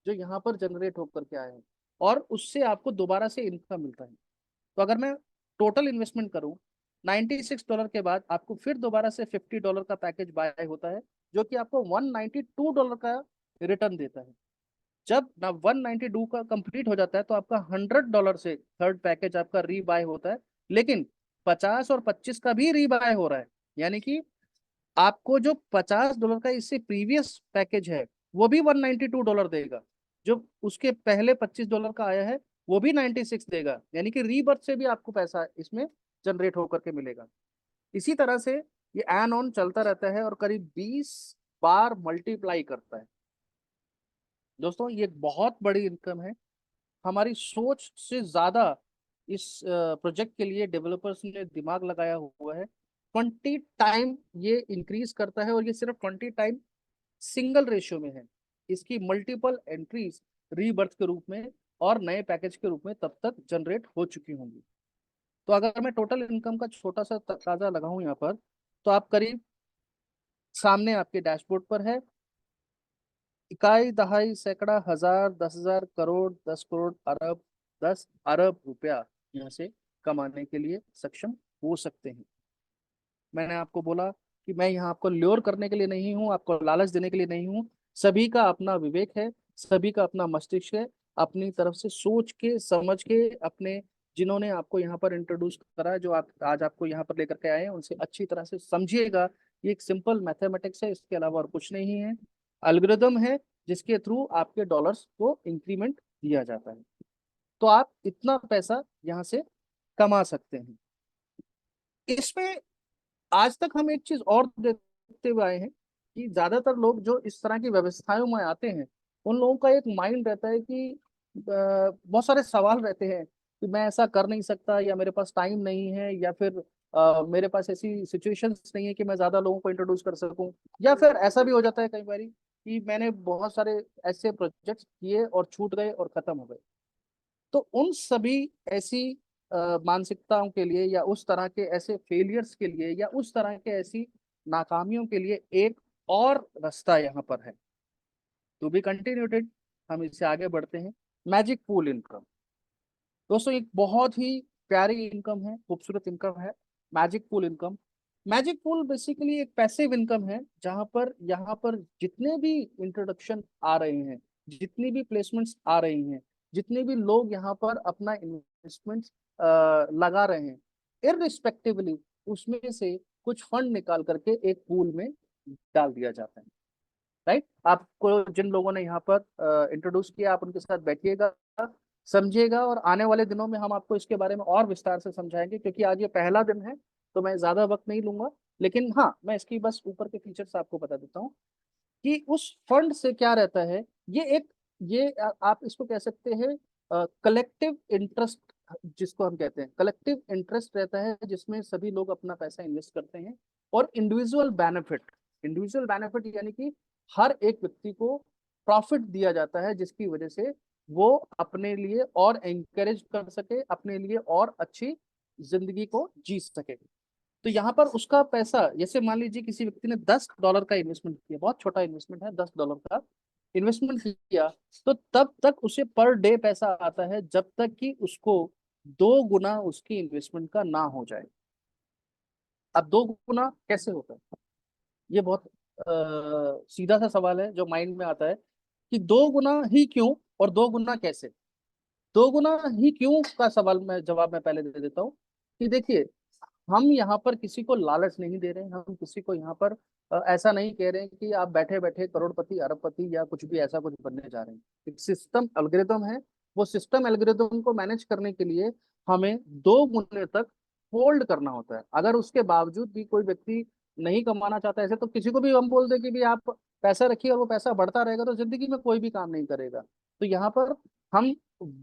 जो यहाँ पर जनरेट होकर के आया है, और उससे आपको दोबारा से इनकम मिलता है। तो अगर मैं टोटल इन्वेस्टमेंट करूं, $96 के बाद आपको फिर दोबारा से $50 का पैकेज बाय होता है, जो कि आपको $192 का रिटर्न देता है। जब ना 192 का कंप्लीट हो जाता है तो आपका $100 से थर्ड पैकेज आपका रीबाय होता है। लेकिन 50 और 25 का भी रीबाय हो रहा है, यानी कि आपको जो $50 का इससे प्रीवियस पैकेज है वो भी $192 देगा, जो उसके पहले $25 का आया है वो भी 96 देगा, यानी कि रीबर्थ से भी आपको पैसा इसमें जनरेट होकर के मिलेगा। इसी तरह से ये एन ऑन चलता रहता है और करीब 20 बार मल्टीप्लाई करता है। दोस्तों ये एक बहुत बड़ी इनकम है, हमारी सोच से ज्यादा इस प्रोजेक्ट के लिए डेवलपर्स ने दिमाग लगाया हुआ है। 20 टाइम ये इंक्रीज करता है, और ये सिर्फ 20 टाइम सिंगल रेशियो में है। इसकी मल्टीपल एंट्रीज रीबर्थ के रूप में और नए पैकेज के रूप में तब तक जनरेट हो चुकी होंगी। तो अगर मैं टोटल इनकम का छोटा सा ताजा लगाऊं यहाँ पर, तो आप करीब सामने आपके डैशबोर्ड पर है, इकाई दहाई सैकड़ा हजार 10,000 करोड़ 10 करोड़ अरब 10 अरब रुपया यहाँ से कमाने के लिए सक्षम हो सकते हैं। मैंने आपको बोला कि मैं यहाँ आपको ल्योर करने के लिए नहीं हूँ, आपको लालच देने के लिए नहीं हूँ। सभी का अपना विवेक है, सभी का अपना मस्तिष्क है, अपनी तरफ से सोच के समझ के अपने, जिन्होंने आपको यहाँ पर इंट्रोड्यूस करा, जो आप आज आपको यहाँ पर लेकर के आए हैं, उनसे अच्छी तरह से समझिएगा। ये एक सिंपल मैथमेटिक्स है, इसके अलावा और कुछ नहीं है। एल्गोरिदम है जिसके थ्रू आपके डॉलर्स को इंक्रीमेंट दिया जाता है। तो आप इतना पैसा यहाँ से कमा सकते हैं। इसमें आज तक हम एक चीज और देखते हुए आए हैं कि ज्यादातर लोग जो इस तरह की व्यवस्थाओं में आते हैं, उन लोगों का एक माइंड रहता है कि बहुत सारे सवाल रहते हैं कि मैं ऐसा कर नहीं सकता, या मेरे पास टाइम नहीं है, या फिर मेरे पास ऐसी सिचुएशंस नहीं है कि मैं ज्यादा लोगों को इंट्रोड्यूस कर सकूं। या फिर ऐसा भी हो जाता है कई बार कि मैंने बहुत सारे ऐसे प्रोजेक्ट्स किए और छूट गए और खत्म हो गए। तो उन सभी ऐसी मानसिकताओं के लिए, या उस तरह के ऐसे फेलियर्स के लिए, या उस तरह के ऐसी नाकामियों के लिए एक और रास्ता यहाँ पर है। टू बी कंटिन्यूटेड, हम इससे आगे बढ़ते हैं। मैजिक पूल इनकम, दोस्तों एक बहुत ही प्यारी इनकम है, खूबसूरत इनकम है magic pool income. Magic pool basically एक पैसिव इनकम है, जहां पर यहाँ पर जितने भी इंट्रोडक्शन आ रहे हैं, जितनी भी प्लेसमेंट्स आ रही हैं, जितने भी लोग यहाँ पर अपना इन्वेस्टमेंट लगा रहे हैं, इररिस्पेक्टिवली उसमें से कुछ फंड निकाल करके एक पूल में डाल दिया जाता है। राइट, आपको जिन लोगों ने यहाँ पर इंट्रोड्यूस किया, आप उनके साथ बैठिएगा, समझिएगा, और आने वाले दिनों में हम आपको इसके बारे में और विस्तार से समझाएंगे, क्योंकि आज ये पहला दिन है तो मैं ज्यादा वक्त नहीं लूंगा। लेकिन हाँ, मैं इसकी बस ऊपर के फीचर्स आपको बता देता हूँ कि उस फंड से क्या रहता है। ये एक, आप इसको कह सकते हैं कलेक्टिव इंटरेस्ट, जिसको हम कहते हैं कलेक्टिव इंटरेस्ट रहता है, जिसमें सभी लोग अपना पैसा इन्वेस्ट करते हैं। और इंडिविजुअल बेनिफिट, इंडिविजुअल बेनिफिट यानी कि हर एक व्यक्ति को प्रॉफिट दिया जाता है, जिसकी वजह से वो अपने लिए और एंकरेज कर सके, अपने लिए और अच्छी जिंदगी को जी सके। तो यहाँ पर उसका पैसा, जैसे मान लीजिए किसी व्यक्ति ने $10 का इन्वेस्टमेंट किया, बहुत छोटा इन्वेस्टमेंट है, $10 का इन्वेस्टमेंट किया, तो तब तक उसे पर डे पैसा आता है जब तक कि उसको 2 गुना उसकी इन्वेस्टमेंट का ना हो जाए। अब 2 गुना कैसे होता है, ये बहुत सीधा सा सवाल है जो माइंड में आता है कि 2 गुना ही क्यों और 2 गुना कैसे। 2 गुना ही क्यों का सवाल में जवाब मैं पहले दे देता हूँ कि देखिए, हम यहाँ पर किसी को लालच नहीं दे रहे हैं, हम किसी को यहाँ पर ऐसा नहीं कह रहे हैं कि आप बैठे बैठे करोड़पति अरबपति या कुछ भी ऐसा कुछ बनने जा रहे हैं। एक सिस्टम एल्गोरिदम है, वो सिस्टम एल्गोरिदम को मैनेज करने के लिए हमें 2 गुने तक होल्ड करना होता है। अगर उसके बावजूद भी कोई व्यक्ति नहीं कमाना चाहता, ऐसे तो किसी को भी हम बोल दें कि भी आप पैसा रखिए और वो पैसा बढ़ता रहेगा, तो जिंदगी में कोई भी काम नहीं करेगा। तो यहाँ पर हम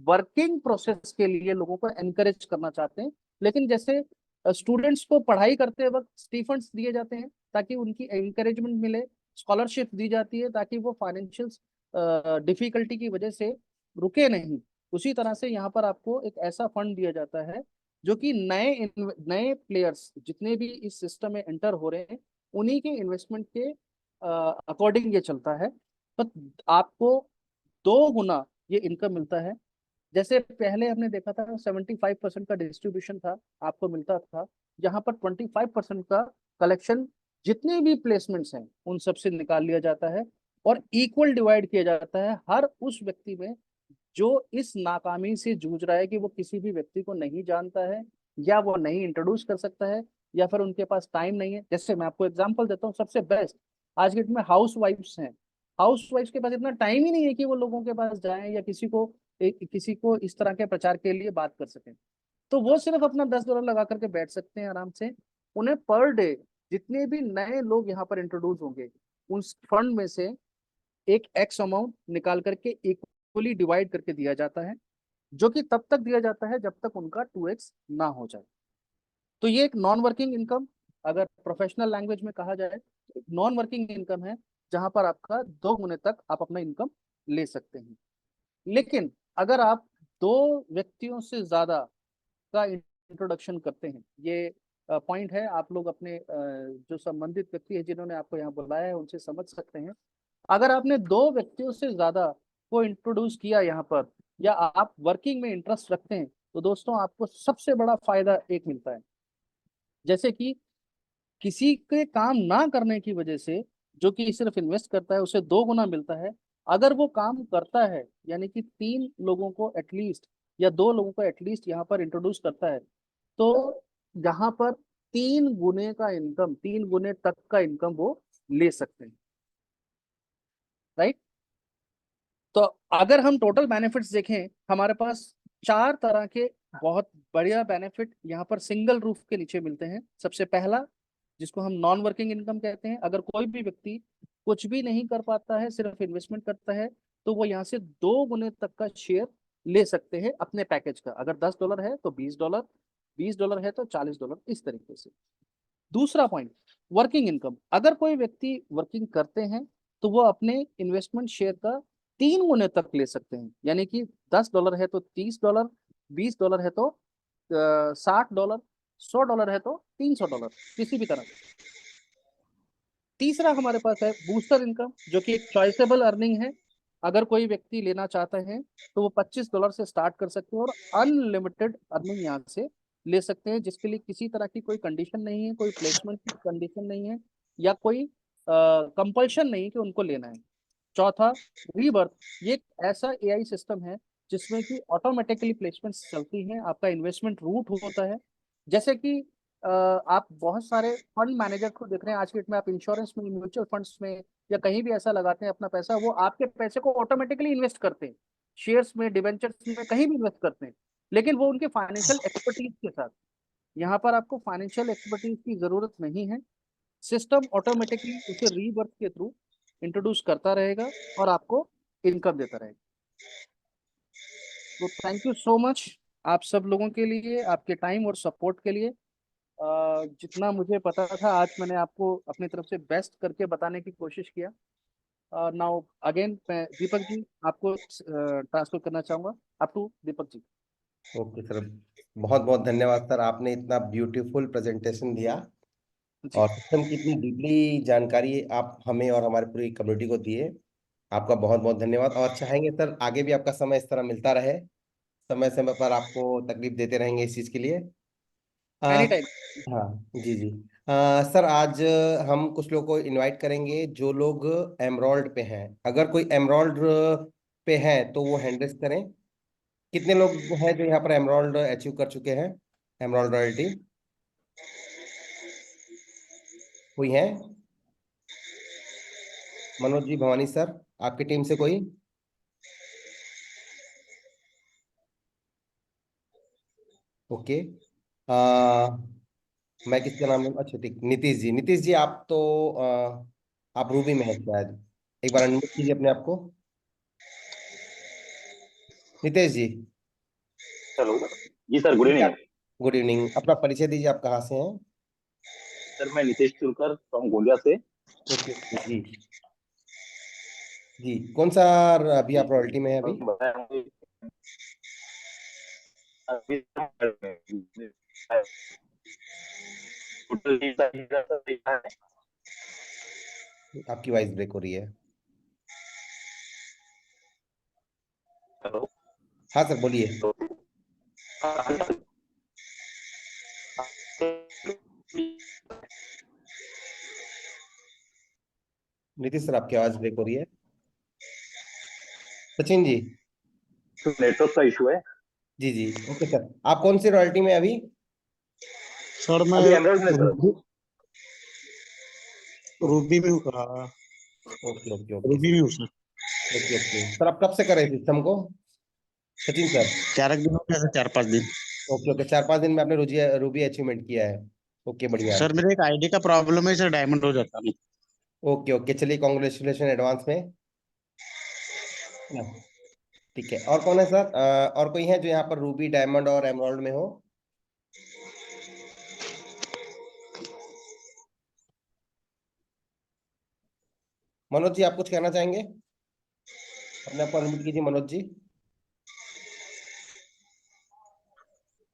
वर्किंग प्रोसेस के लिए लोगों को एनकरेज करना चाहते हैं। लेकिन जैसे स्टूडेंट्स को पढ़ाई करते वक्त स्टीफंड्स दिए जाते हैं ताकि उनकी एंकरेजमेंट मिले, स्कॉलरशिप दी जाती है ताकि वो फाइनेंशियल डिफिकल्टी की वजह से रुके नहीं, उसी तरह से यहाँ पर आपको एक ऐसा फंड दिया जाता है जो कि नए प्लेयर्स जितने भी इस सिस्टम में एंटर हो रहे हैं, उन्हीं के इन्वेस्टमेंट के अकॉर्डिंग ये चलता है। तो आपको 2 गुना ये इनकम मिलता है। जैसे पहले हमने देखा था 75% का डिस्ट्रीब्यूशन था, आपको मिलता था, जहां पर 25% का कलेक्शन जितने भी प्लेसमेंट्स हैं उन सब से निकाल लिया जाता है। और इक्वल डिवाइड किया जाता है हर उस व्यक्ति में जो इस नाकामी से जूझ रहा है कि वो किसी भी व्यक्ति को नहीं जानता है, या वो नहीं इंट्रोड्यूस कर सकता है, या फिर उनके पास टाइम नहीं है। जैसे मैं आपको एग्जांपल देता हूँ, सबसे बेस्ट आज के डेट में हाउस वाइफ्स हैं। हाउस वाइफ्स के पास इतना टाइम ही नहीं है कि वो लोगों के पास जाएं या किसी को इस तरह के प्रचार के लिए बात कर सकें। तो वो सिर्फ अपना $10 लगा करके बैठ सकते हैं आराम से। उन्हें पर डे जितने भी नए लोग यहाँ पर इंट्रोड्यूस होंगे, उस फंड में से एक एक्स अमाउंट निकाल करके इक्वली डिवाइड करके दिया जाता है, जो कि तब तक दिया जाता है जब तक उनका 2x ना हो जाए। तो ये एक नॉन वर्किंग इनकम, अगर प्रोफेशनल लैंग्वेज में कहा जाए, नॉन वर्किंग इनकम है, जहां पर आपका 2 गुने तक आप अपना इनकम ले सकते हैं। लेकिन अगर आप दो व्यक्तियों से ज्यादा का इंट्रोडक्शन करते हैं, ये पॉइंट है, आप लोग अपने जो संबंधित व्यक्ति है जिन्होंने आपको यहाँ बुलाया है उनसे समझ सकते हैं। अगर आपने दो व्यक्तियों से ज्यादा को इंट्रोड्यूस किया यहाँ पर, या आप वर्किंग में इंटरेस्ट रखते हैं, तो दोस्तों आपको सबसे बड़ा फायदा एक मिलता है। जैसे कि किसी के काम ना करने की वजह से जो कि सिर्फ इन्वेस्ट करता है, उसे 2 गुना मिलता है। अगर वो काम करता है, यानी कि 3 लोगों को एटलीस्ट या 2 लोगों को एटलीस्ट यहाँ पर इंट्रोड्यूस करता है, तो यहाँ पर 3 गुने का इनकम, 3 गुने तक का इनकम वो ले सकते हैं। राइट। तो अगर हम टोटल बेनिफिट्स देखें, हमारे पास 4 तरह के बहुत बढ़िया बेनिफिट यहाँ पर सिंगल रूफ के नीचे मिलते हैं। सबसे पहला, जिसको हम नॉन वर्किंग इनकम कहते हैं, अगर कोई भी व्यक्ति कुछ भी नहीं कर पाता है, सिर्फ इन्वेस्टमेंट करता है, तो वो यहाँ से 2 गुने तक का शेयर ले सकते हैं अपने पैकेज का। अगर $10 है तो $20, $20 है तो $40, इस तरीके से। दूसरा पॉइंट, वर्किंग इनकम, अगर कोई व्यक्ति वर्किंग करते हैं तो वो अपने इन्वेस्टमेंट शेयर का 3 गुने तक ले सकते हैं। यानी कि $10 है तो $30, $20 है तो $60, $100 है तो $300, किसी भी तरह। तीसरा हमारे पास है बूस्टर इनकम, जो कि एक चॉइसेबल अर्निंग है। अगर कोई व्यक्ति लेना चाहता है तो वो $25 से स्टार्ट कर सकते हैं और अनलिमिटेड अर्निंग यहाँ से ले सकते हैं, जिसके लिए किसी तरह की कोई कंडीशन नहीं है, कोई प्लेसमेंट की कंडीशन नहीं है, या कोई कंपल्शन नहीं कि उनको लेना है। चौथा, रीबर्थ, ये एक ऐसा एआई सिस्टम है जिसमें कि ऑटोमेटिकली प्लेसमेंट्स चलती हैं, आपका इन्वेस्टमेंट रूट होता है। जैसे कि आप बहुत सारे फंड मैनेजर को देख रहे हैं आज के डेट में, आप इंश्योरेंस में, म्यूचुअल फंड्स में या कहीं भी ऐसा लगाते हैं अपना पैसा, वो आपके पैसे को ऑटोमेटिकली इन्वेस्ट करते हैं, शेयर्स में, डिवेंचर्स में, कहीं भी इन्वेस्ट करते हैं, लेकिन वो उनके फाइनेंशियल एक्सपर्टीज के साथ। यहाँ पर आपको फाइनेंशियल एक्सपर्टीज की जरूरत नहीं है, सिस्टम ऑटोमेटिकली उसे रीबर्थ के थ्रू इंट्रोड्यूस करता रहेगा और आपको इनकम देता रहेगा। तो थैंक यू सो मच आप सब लोगों के लिए, आपके टाइम और सपोर्ट के लिए। जितना मुझे पता था आज मैंने आपको अपनी तरफ से बेस्ट करके बताने की कोशिश किया। नाउ अगेन मैं दीपक जी आपको ट्रांसफर करना चाहूंगा, up to Deepak ji. Okay sir, बहुत बहुत धन्यवाद सर, आपने इतना ब्यूटीफुल प्रेजेंटेशन दिया जी। और सिस्टम की इतनी डीपली जानकारी आप हमें और हमारी पूरी कम्युनिटी को दिए। आपका बहुत बहुत धन्यवाद, और चाहेंगे सर आगे भी आपका समय इस तरह मिलता रहे, समय समय पर आपको तकलीफ देते रहेंगे इस चीज़ के लिए। आ, एनी टाइम। हाँ जी जी। सर आज हम कुछ लोगों को इनवाइट करेंगे जो लोग एमरोल्ड पे हैं। अगर कोई एमरोल्ड पे है तो वो हैंड रेस करें। कितने लोग हैं जो यहाँ पर एमरोल्ड अचीव कर चुके हैं, एमरोल्ड रॉयल्टी? कोई है? मनोज जी, भवानी सर, आपकी टीम से कोई? ओके। मैं किसका नाम लूँ? अच्छा ठीक, नीतीश जी। नीतीश जी आप तो आप रूबी में हैं शायद, एक बार अनम्यूट कीजिए अपने आप को। नितेश जी। हेलो जी sir, good evening. Good evening, अपना परिचय दीजिए, आप कहाँ से हैं? सर मैं नितेश चुरकर फ्रॉम गोंदिया से। ओके जी जी। कौन सा अभी आप रॉयल्टी में है अभी? बताया मुझे अभी टोटल। आपकी वॉइस ब्रेक हो रही है। हेलो। हाँ सर बोलिए। नीतीश सर आपकी आवाज ब्रेक हो रही है। सचिन जी। तो नेटवर्क का इशू है। जी जी। ओके सर, आप कौन सी रॉयल्टी में अभी? सर मैं अभी एमराल्ड में सर। रूबी रूबी में हूँ sir. Okay okay okay Ruby sir. में हूँ सर। ओके ओके सर, आप कब से कर रहे हैं सिस्टम को? सचिन सर। 4 एक दिन हो गया सर, 4 5 दिन। ओके ओके, 4-5 दिन में आपने रूबी रूबी अचीवमेंट किया है। ओके बढ़िया। सर मेरे एक आईडी का प्रॉब्लम है सर, डायमंड हो जाता है। ओके ओके, चलिए कॉन्ग्रेचुलेशन एडवांस में। हाँ, ठीक है। और कौन है सर? और कोई है जो यहाँ पर रूबी, डायमंड और एमराल्ड में हो? मनोज जी, आप कुछ कहना चाहेंगे? अपने आप को अनम्यूट कीजिए मनोज जी।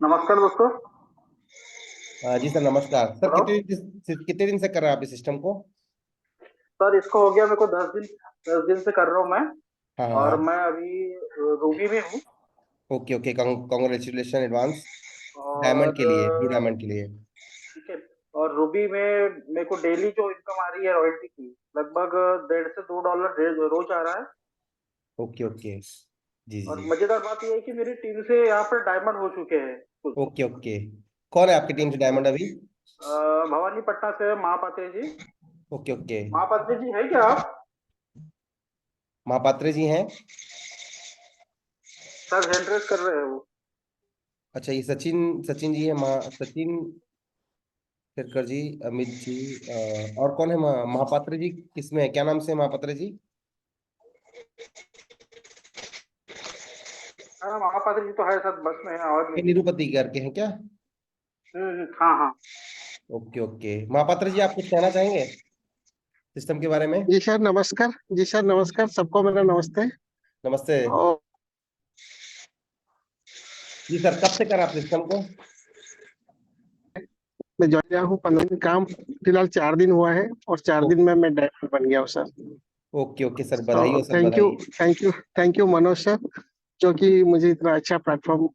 नमस्कार दोस्तों। जी सर नमस्कार सर। हेलो कितने दिन से कर रहे हैं आप इस सिस्टम को? सर, इसको हो गया मेरे को 10 दिन। 10 दिन से कर रहा हूँ मैं। हाँ हाँ और हाँ। मैं अभी रूबी में हूँ। Okay okay, congratulation advance. और डायमंड के लिए, ब्लू डायमंड के लिए। ठीक है। और रूबी में मेरे को डेली जो इनकम आ रही है रॉयल्टी की, लगभग 1.5 से 2 डॉलर रोज आ रहा है। ओके ओके, जी जी और जी। मजेदार बात यह है कि मेरी टीम से यहाँ पर डायमंड हो चुके हैं कुछ। ओके ओके, कौन है आपकी टीम से डायमंड अभी? भवानी पटना से महापात्र जी। Okay okay. महापात्र जी है क्या आप? महापात्र जी हैं? सर हैंड रेस कर रहे हैं वो। अच्छा, ये सचिन सचिन जी है, महा सचिन खेरकर जी, अमित जी। और कौन है महापात्र जी किसमें है? क्या नाम से है महापात्र जी? हाँ, महापात्र जी तो है सर, बस में है, आवाज ये नहीं है। निरुपति करके हैं क्या? हाँ हाँ। ओके ओके, महापात्र जी आप कुछ कहना चाहेंगे सिस्टम के बारे में? जी सर नमस्कार। जी सर नमस्कार, सबको मेरा नमस्ते। नमस्ते। और जी सर, कब से करा आप सिस्टम को? मैं ज्वाइन किया हूँ 15 दिन, काम फिलहाल 4 दिन हुआ है और 4 दिन में मैं डायमंड बन गया हूँ सर। ओके ओके सर, बधाई हो तो सर, थैंक यू, बधाई। Thank you, thank you Manoj sir, जो कि मुझे इतना अच्छा प्लेटफॉर्म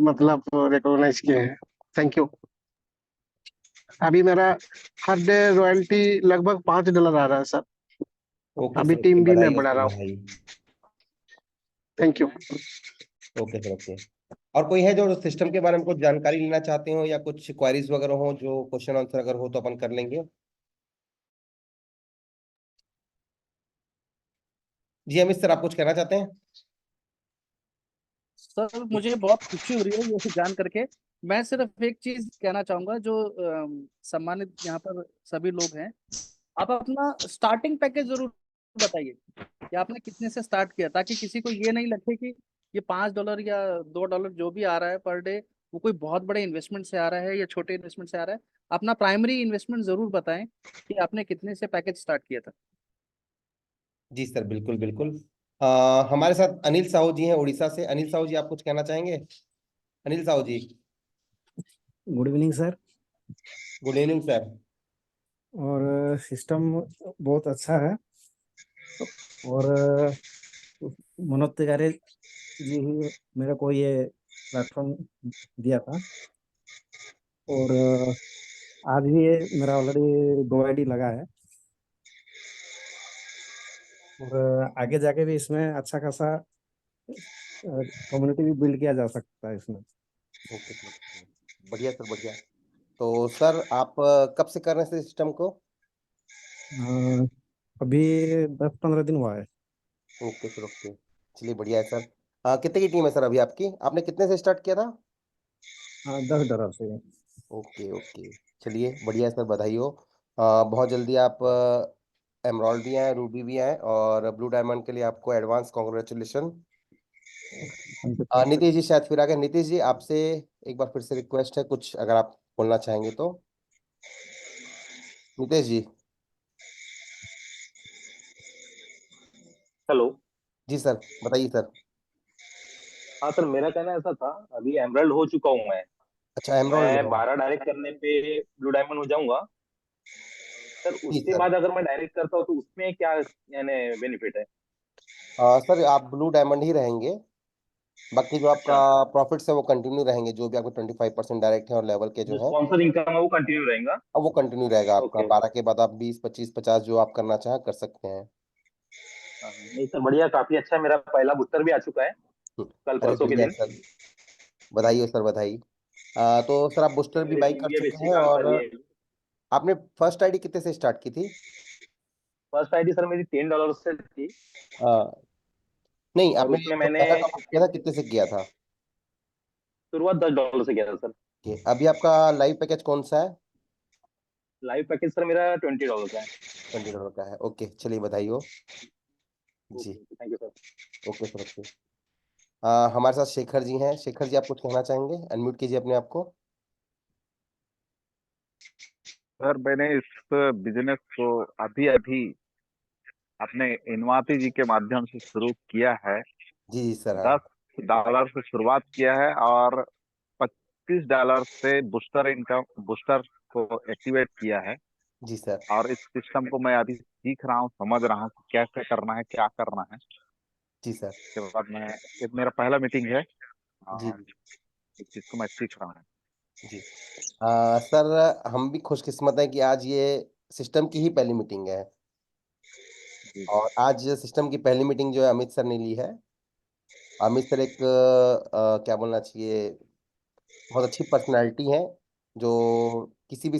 मतलब रिकॉग्नाइज किए हैं। Thank you. अभी मेरा हर डे रॉयल्टी लगभग $5 आ रहा है सर। ओके अभी सर, ओके, टीम भी मैं बधाई हो बढ़ा सर, रहा हूँ। बधाई। Thank you. Okay sir, okay. और कोई है जो सिस्टम के बारे में कुछ जानकारी लेना चाहते हो या कुछ क्वेरीज वगैरह हो, जो क्वेश्चन आंसर अगर हो तो अपन कर लेंगे। जी अमित सर, आप कुछ कहना चाहते हैं? सर मुझे बहुत खुशी हो रही है ये जान करके। मैं सिर्फ एक चीज कहना चाहूंगा, जो सम्मानित यहाँ पर सभी लोग हैं, आप अपना स्टार्टिंग पैकेज जरूर बताइए कि आपने कितने से स्टार्ट किया, ताकि किसी को ये नहीं लगे कि ये $5 या $2 जो भी आ रहा है पर डे, वो कोई बहुत बड़े इन्वेस्टमेंट से आ रहा है या छोटे इन्वेस्टमेंट से आ रहा है। अपना प्राइमरी इन्वेस्टमेंट जरूर बताएं कि आपने कितने से पैकेज स्टार्ट किया था। जी सर, बिल्कुल बिल्कुल। हमारे साथ अनिल साहू जी हैं उड़ीसा से। अनिल साहू जी, आप कुछ कहना चाहेंगे? Anil Sahu ji. Good evening sir. Good evening sir. और सिस्टम बहुत अच्छा है। और मनोज तिवारी जी ही मेरे को ये प्लेटफॉर्म दिया था। और आज भी ये मेरा ऑलरेडी 2 आईडी लगा है। और आगे जाके भी इसमें अच्छा खासा कम्युनिटी भी बिल्ड किया जा सकता है इसमें। ओके सर, बढ़िया सर, बढ़िया। तो सर आप कब से कर रहे हैं सिस्टम को? अ, अभी 10 15 दिन हुआ है। ओके सर, ओके, चलिए बढ़िया है सर। कितने की टीम है सर अभी आपकी? आपने कितने से स्टार्ट किया था? हाँ, $10 से। ओके ओके, चलिए बढ़िया है सर, बधाई हो। बहुत जल्दी आप एमराल्ड भी आए, रूबी भी आए, और ब्लू डायमंड के लिए आपको advance congratulation. Thank you sir. Nitish ji शायद फिर आ गए। नीतीश जी, आपसे एक बार फिर से रिक्वेस्ट है, कुछ अगर आप बोलना चाहेंगे तो। नीतीश जी। हेलो। जी सर, बताइए सर। हाँ सर, मेरा कहना ऐसा था, अभी एमराल्ड हो चुका हूँ मैं। अच्छा, एमराल्ड मैं में है। 12 डायरेक्ट करने पे ब्लू डायमंड हो जाऊंगा। सर जी उसके सर। बाद अगर मैं डायरेक्ट करता हूँ तो उसमें क्या यानी बेनिफिट है? सर आप ब्लू डायमंड ही रहेंगे। बाकी जो आपका प्रॉफिट्स है वो कंटिन्यू रहेंगे, जो भी आपके 25% डायरेक्ट है और लेवल के जो जो है स्पॉन्सर इनकम है वो कंटिन्यू रहेगा। अब वो कंटिन्यू रहेगा आपका। ओके। 12 के बाद आप 20, 25, 50 जो आप करना चाहें कर सकते हैं। नहीं सर, बढ़िया, काफी अच्छा। मेरा पहला बूस्टर भी आ चुका है कल अरे परसों के बढ़िया दिन। सर, बधाई हो सर, बधाई। तो सर आप बूस्टर भी मेरे बाई टीम कर भी अब चुके अच्छी हैं। काम और कर रही है। आपने फर्स्ट आईडी कितने से स्टार्ट की थी? फर्स्ट आईडी सर मेरी $10 से थी। आ, नहीं, और आपने उसमें जो मैंने पहला टॉप किया था कितने से किया था? शुरुआत $10 से किया था सर। अभी आपका लाइव पैकेज कौन सा है? लाइव पैकेज सर मेरा $20 का है। $20 का है। ओके, चलिए बधाई हो जी। Okay, thank you sir. Okay sir, okay. हमारे साथ शेखर जी हैं। शेखर जी, आप कुछ कहना चाहेंगे? अनम्यूट कीजिए अपने आप को। सर मैंने इस बिजनेस को अभी अभी अपने इनवाती जी के माध्यम से शुरू किया है। जी जी सर, हाँ। $10 से शुरुआत किया है और $25 से बूस्टर को एक्टिवेट किया है। जी सर। और इस सिस्टम को मैं अभी सीख रहा हूँ, समझ रहा हूँ कि कैसे करना है, क्या करना है। जी सर। इसके बाद मैं, ये मेरा पहला मीटिंग है जी और इस चीज को मैं सीख रहा हूँ। जी। सर, हम भी खुशकिस्मत हैं कि आज ये सिस्टम की ही पहली मीटिंग है। जी और आज सिस्टम की पहली मीटिंग जो है अमित सर ने ली है। अमित सर एक क्या बोलना चाहिए, बहुत अच्छी पर्सनालिटी है, जो किसी भी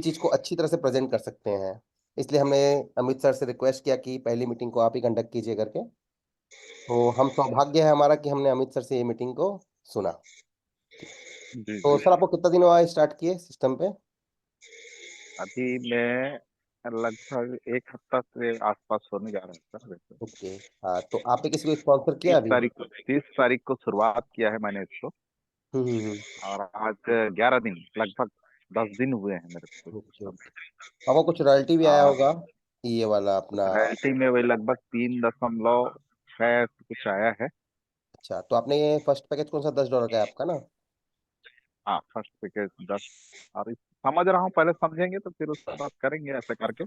चीज़ को अच्छी तरह से प्रेजेंट कर सकते हैं। इसलिए हमने अमित सर से रिक्वेस्ट किया कि पहली मीटिंग को आप ही कंडक्ट कीजिए करके। तो हम सौभाग्य है हमारा कि हमने अमित सर से ये मीटिंग को सुना। जी तो जी। सर, आपको कितना दिन हुआ स्टार्ट किए सिस्टम पे? अभी मैं लगभग एक हफ्ता से आसपास होने जा रहा है सर वैसे। ओके। हाँ, तो आपने किसी को स्पॉन्सर किया तीस अभी? तारीख को 30 तारीख को शुरुआत किया है मैंने इसको। हम्म। और आज 11 दिन, लगभग 10 दिन हुए हैं मेरे को ओके सिस्टम। ओके। आपको कुछ रॉयल्टी भी आया और होगा ये वाला अपना? रैयल्टी में वही लगभग 3.6 कुछ आया है। अच्छा, तो आपने ये फर्स्ट पैकेज कौन सा? $10 का है आपका ना? हाँ, फर्स्ट पैकेज 10। और समझ रहा हूँ, पहले समझेंगे तो फिर उसके बाद करेंगे ऐसे करके।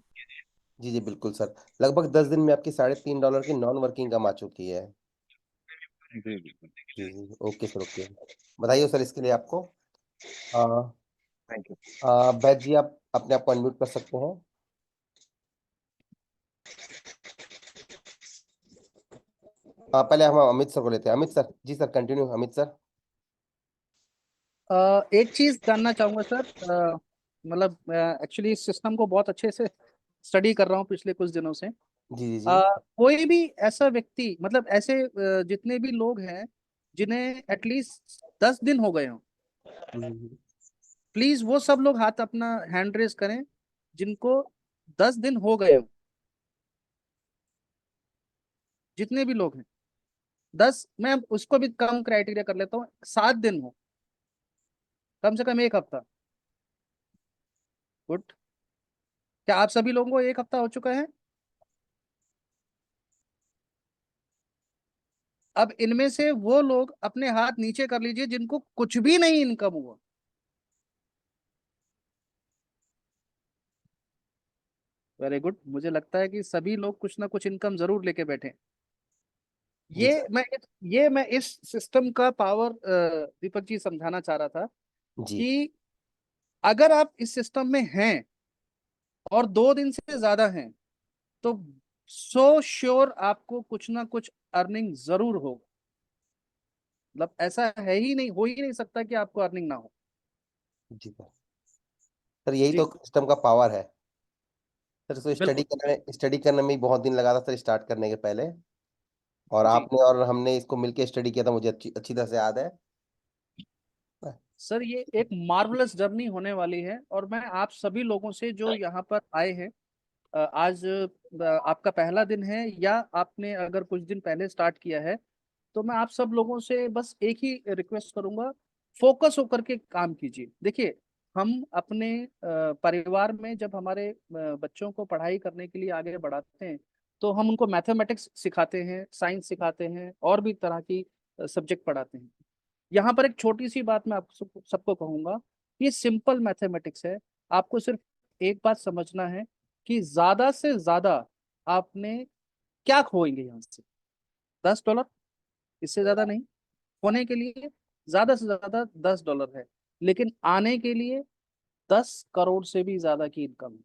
जी जी बिल्कुल सर। लगभग 10 दिन में आपकी $3.5 की नॉन वर्किंग कम आ चुकी है। जी जी जी। जी जी, ओके सर, ओके। बधाई हो सर इसके लिए आपको। आ, थैंक यू। बैच जी, आप अपने आप को अनम्यूट कर सकते हैं। पहले हम अमित सर को लेते हैं। अमित सर, जी सर, कंटिन्यू अमित सर। एक चीज जानना चाहूंगा सर, मतलब एक्चुअली इस सिस्टम को बहुत अच्छे से स्टडी कर रहा हूँ पिछले कुछ दिनों से। जी जी जी। कोई भी ऐसा व्यक्ति, मतलब ऐसे जितने भी लोग हैं जिन्हें एटलीस्ट 10 दिन हो गए हों, हम्म। प्लीज वो सब लोग हाथ अपना हैंड रेस करें जिनको 10 दिन हो गए हों। जितने भी लोग हैं 10, मैं उसको भी कम क्राइटेरिया कर लेता हूँ, 7 दिन हो, कम से कम एक हफ्ता। गुड। क्या आप सभी लोगों को एक हफ्ता हो चुका है? अब इनमें से वो लोग अपने हाथ नीचे कर लीजिए जिनको कुछ भी नहीं इनकम हुआ। Very good. मुझे लगता है कि सभी लोग कुछ ना कुछ इनकम जरूर लेके बैठे हैं। जी सर। ये मैं इस सिस्टम का पावर दीपक जी समझाना चाह रहा था जी कि अगर आप इस सिस्टम में हैं और 2 दिन से ज्यादा हैं तो सो श्योर आपको कुछ ना कुछ अर्निंग जरूर होगा। मतलब ऐसा है ही नहीं, हो ही नहीं सकता कि आपको अर्निंग ना हो। जी सर। सर, यही तो जी सिस्टम का पावर है। सर, तो बिल्कुल। स्टडी करने में ही बहुत दिन लगा था सर, स्टार्ट करने के पहले। और जी आपने और हमने इसको मिलके स्टडी किया था, मुझे अच्छी अच्छी तरह से याद है। सर, ये एक मार्वलस जर्नी होने वाली है और मैं आप सभी लोगों से जो यहाँ पर आए हैं, आज आपका पहला दिन है या आपने अगर कुछ दिन पहले स्टार्ट किया है, तो मैं आप सब लोगों से बस एक ही रिक्वेस्ट करूंगा, फोकस होकर के काम कीजिए। देखिए, हम अपने परिवार में जब हमारे बच्चों को पढ़ाई करने के लिए आगे बढ़ाते हैं तो हम उनको मैथमेटिक्स सिखाते हैं, साइंस सिखाते हैं और भी तरह की सब्जेक्ट पढ़ाते हैं। यहाँ पर एक छोटी सी बात मैं आप सबको कहूंगा, ये सिंपल मैथमेटिक्स है। आपको सिर्फ एक बात समझना है कि ज्यादा से ज्यादा आपने क्या खोएंगे यहाँ से? $10, इससे ज्यादा नहीं। होने के लिए ज्यादा से ज्यादा $10 है, लेकिन आने के लिए 10 करोड़ से भी ज्यादा की इनकम है।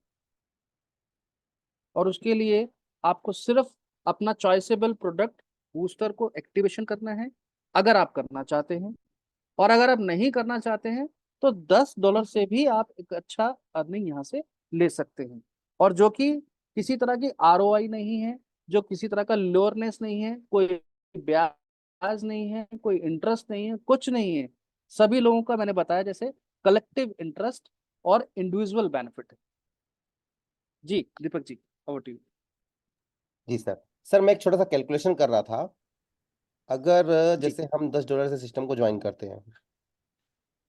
और उसके लिए आपको सिर्फ अपना चॉइसेबल प्रोडक्ट बूस्टर को एक्टिवेशन करना है, अगर आप करना चाहते हैं। और अगर आप नहीं करना चाहते हैं तो $10 से भी आप एक अच्छा अर्निंग यहाँ से ले सकते हैं। और जो कि किसी तरह की ROI नहीं है, जो किसी तरह का लोअरनेस नहीं है, कोई ब्याज नहीं है, कोई इंटरेस्ट नहीं है, कुछ नहीं है। सभी लोगों का मैंने बताया जैसे कलेक्टिव इंटरेस्ट और इंडिविजुअल बेनिफिट है। जी Deepak ji, over to you. जी सर। सर मैं एक छोटा सा कैलकुलेशन कर रहा था। अगर जी जैसे हम $10 से सिस्टम को ज्वाइन करते हैं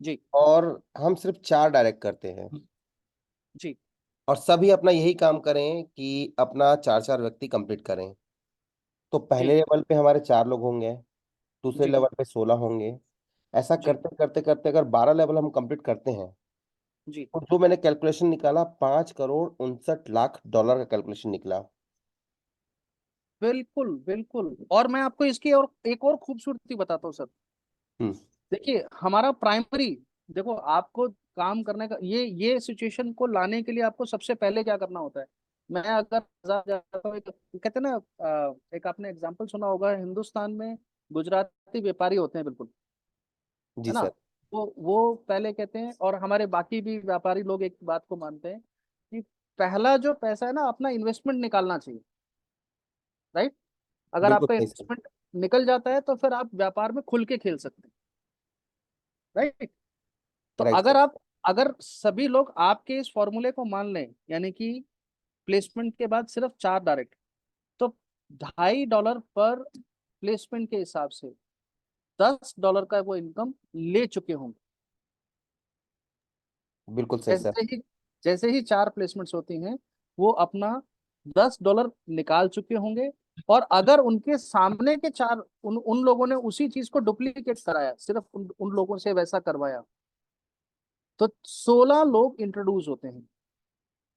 जी और हम सिर्फ 4 डायरेक्ट करते हैं जी और सभी अपना यही काम करें कि अपना 4 4 व्यक्ति कंप्लीट करें, तो पहले जी लेवल पे हमारे 4 लोग होंगे, दूसरे जी लेवल पे 16 होंगे। ऐसा जी करते करते करते अगर 12 लेवल हम कंप्लीट करते हैं जी तो जो मैंने कैलकुलेशन निकाला, $5,59,00,000 का कैलकुलेशन निकला। बिल्कुल बिल्कुल। और मैं आपको इसकी और एक और खूबसूरती बताता हूँ सर। हम्म। देखिए हमारा प्राइमरी, देखो आपको काम करने का ये सिचुएशन को लाने के लिए आपको सबसे पहले क्या करना होता है। मैं अगर बाजार जाता हूँ, कहते हैं ना, एक आपने एग्जांपल सुना होगा, हिंदुस्तान में गुजराती व्यापारी होते हैं बिल्कुल, जी है ना। सर। वो पहले कहते हैं, और हमारे बाकी भी व्यापारी लोग एक बात को मानते हैं कि पहला जो पैसा है ना, अपना इन्वेस्टमेंट निकालना चाहिए, राइट। अगर बिल्कुल आपका सही सर। इन्वेस्टमेंट निकल जाता है तो फिर आप व्यापार में खुल के खेल सकते हैं, राइट। तो राइट सर। अगर सभी लोग आपके इस फॉर्मूले को मान लें, यानी कि प्लेसमेंट के बाद सिर्फ 4 डायरेक्ट, तो $2.5 पर प्लेसमेंट के हिसाब से $10 का वो इनकम ले चुके होंगे। बिल्कुल सही सर। जैसे ही जैसे ही 4 प्लेसमेंट्स होती हैं, वो अपना $10 निकाल चुके होंगे। और अगर उनके सामने के 4 उन लोगों ने उसी चीज को डुप्लीकेट कराया, सिर्फ उन लोगों से वैसा करवाया, तो 16 लोग इंट्रोड्यूस होते हैं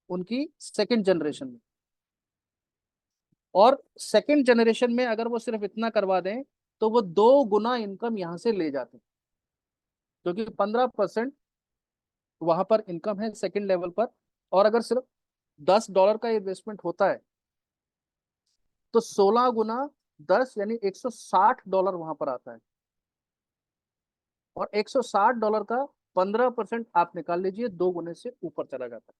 उनकी सेकंड जनरेशन में। और सेकंड जनरेशन में अगर वो सिर्फ इतना करवा दें तो वो 2 गुना इनकम यहाँ से ले जाते हैं, क्योंकि 15% वहां पर इनकम है सेकंड लेवल पर। और अगर सिर्फ $10 का इन्वेस्टमेंट होता है तो 16 गुना 10 यानी $160 वहां पर आता है। और $160 का 15% आप निकाल लीजिए, 2 गुने से ऊपर चला जाता है।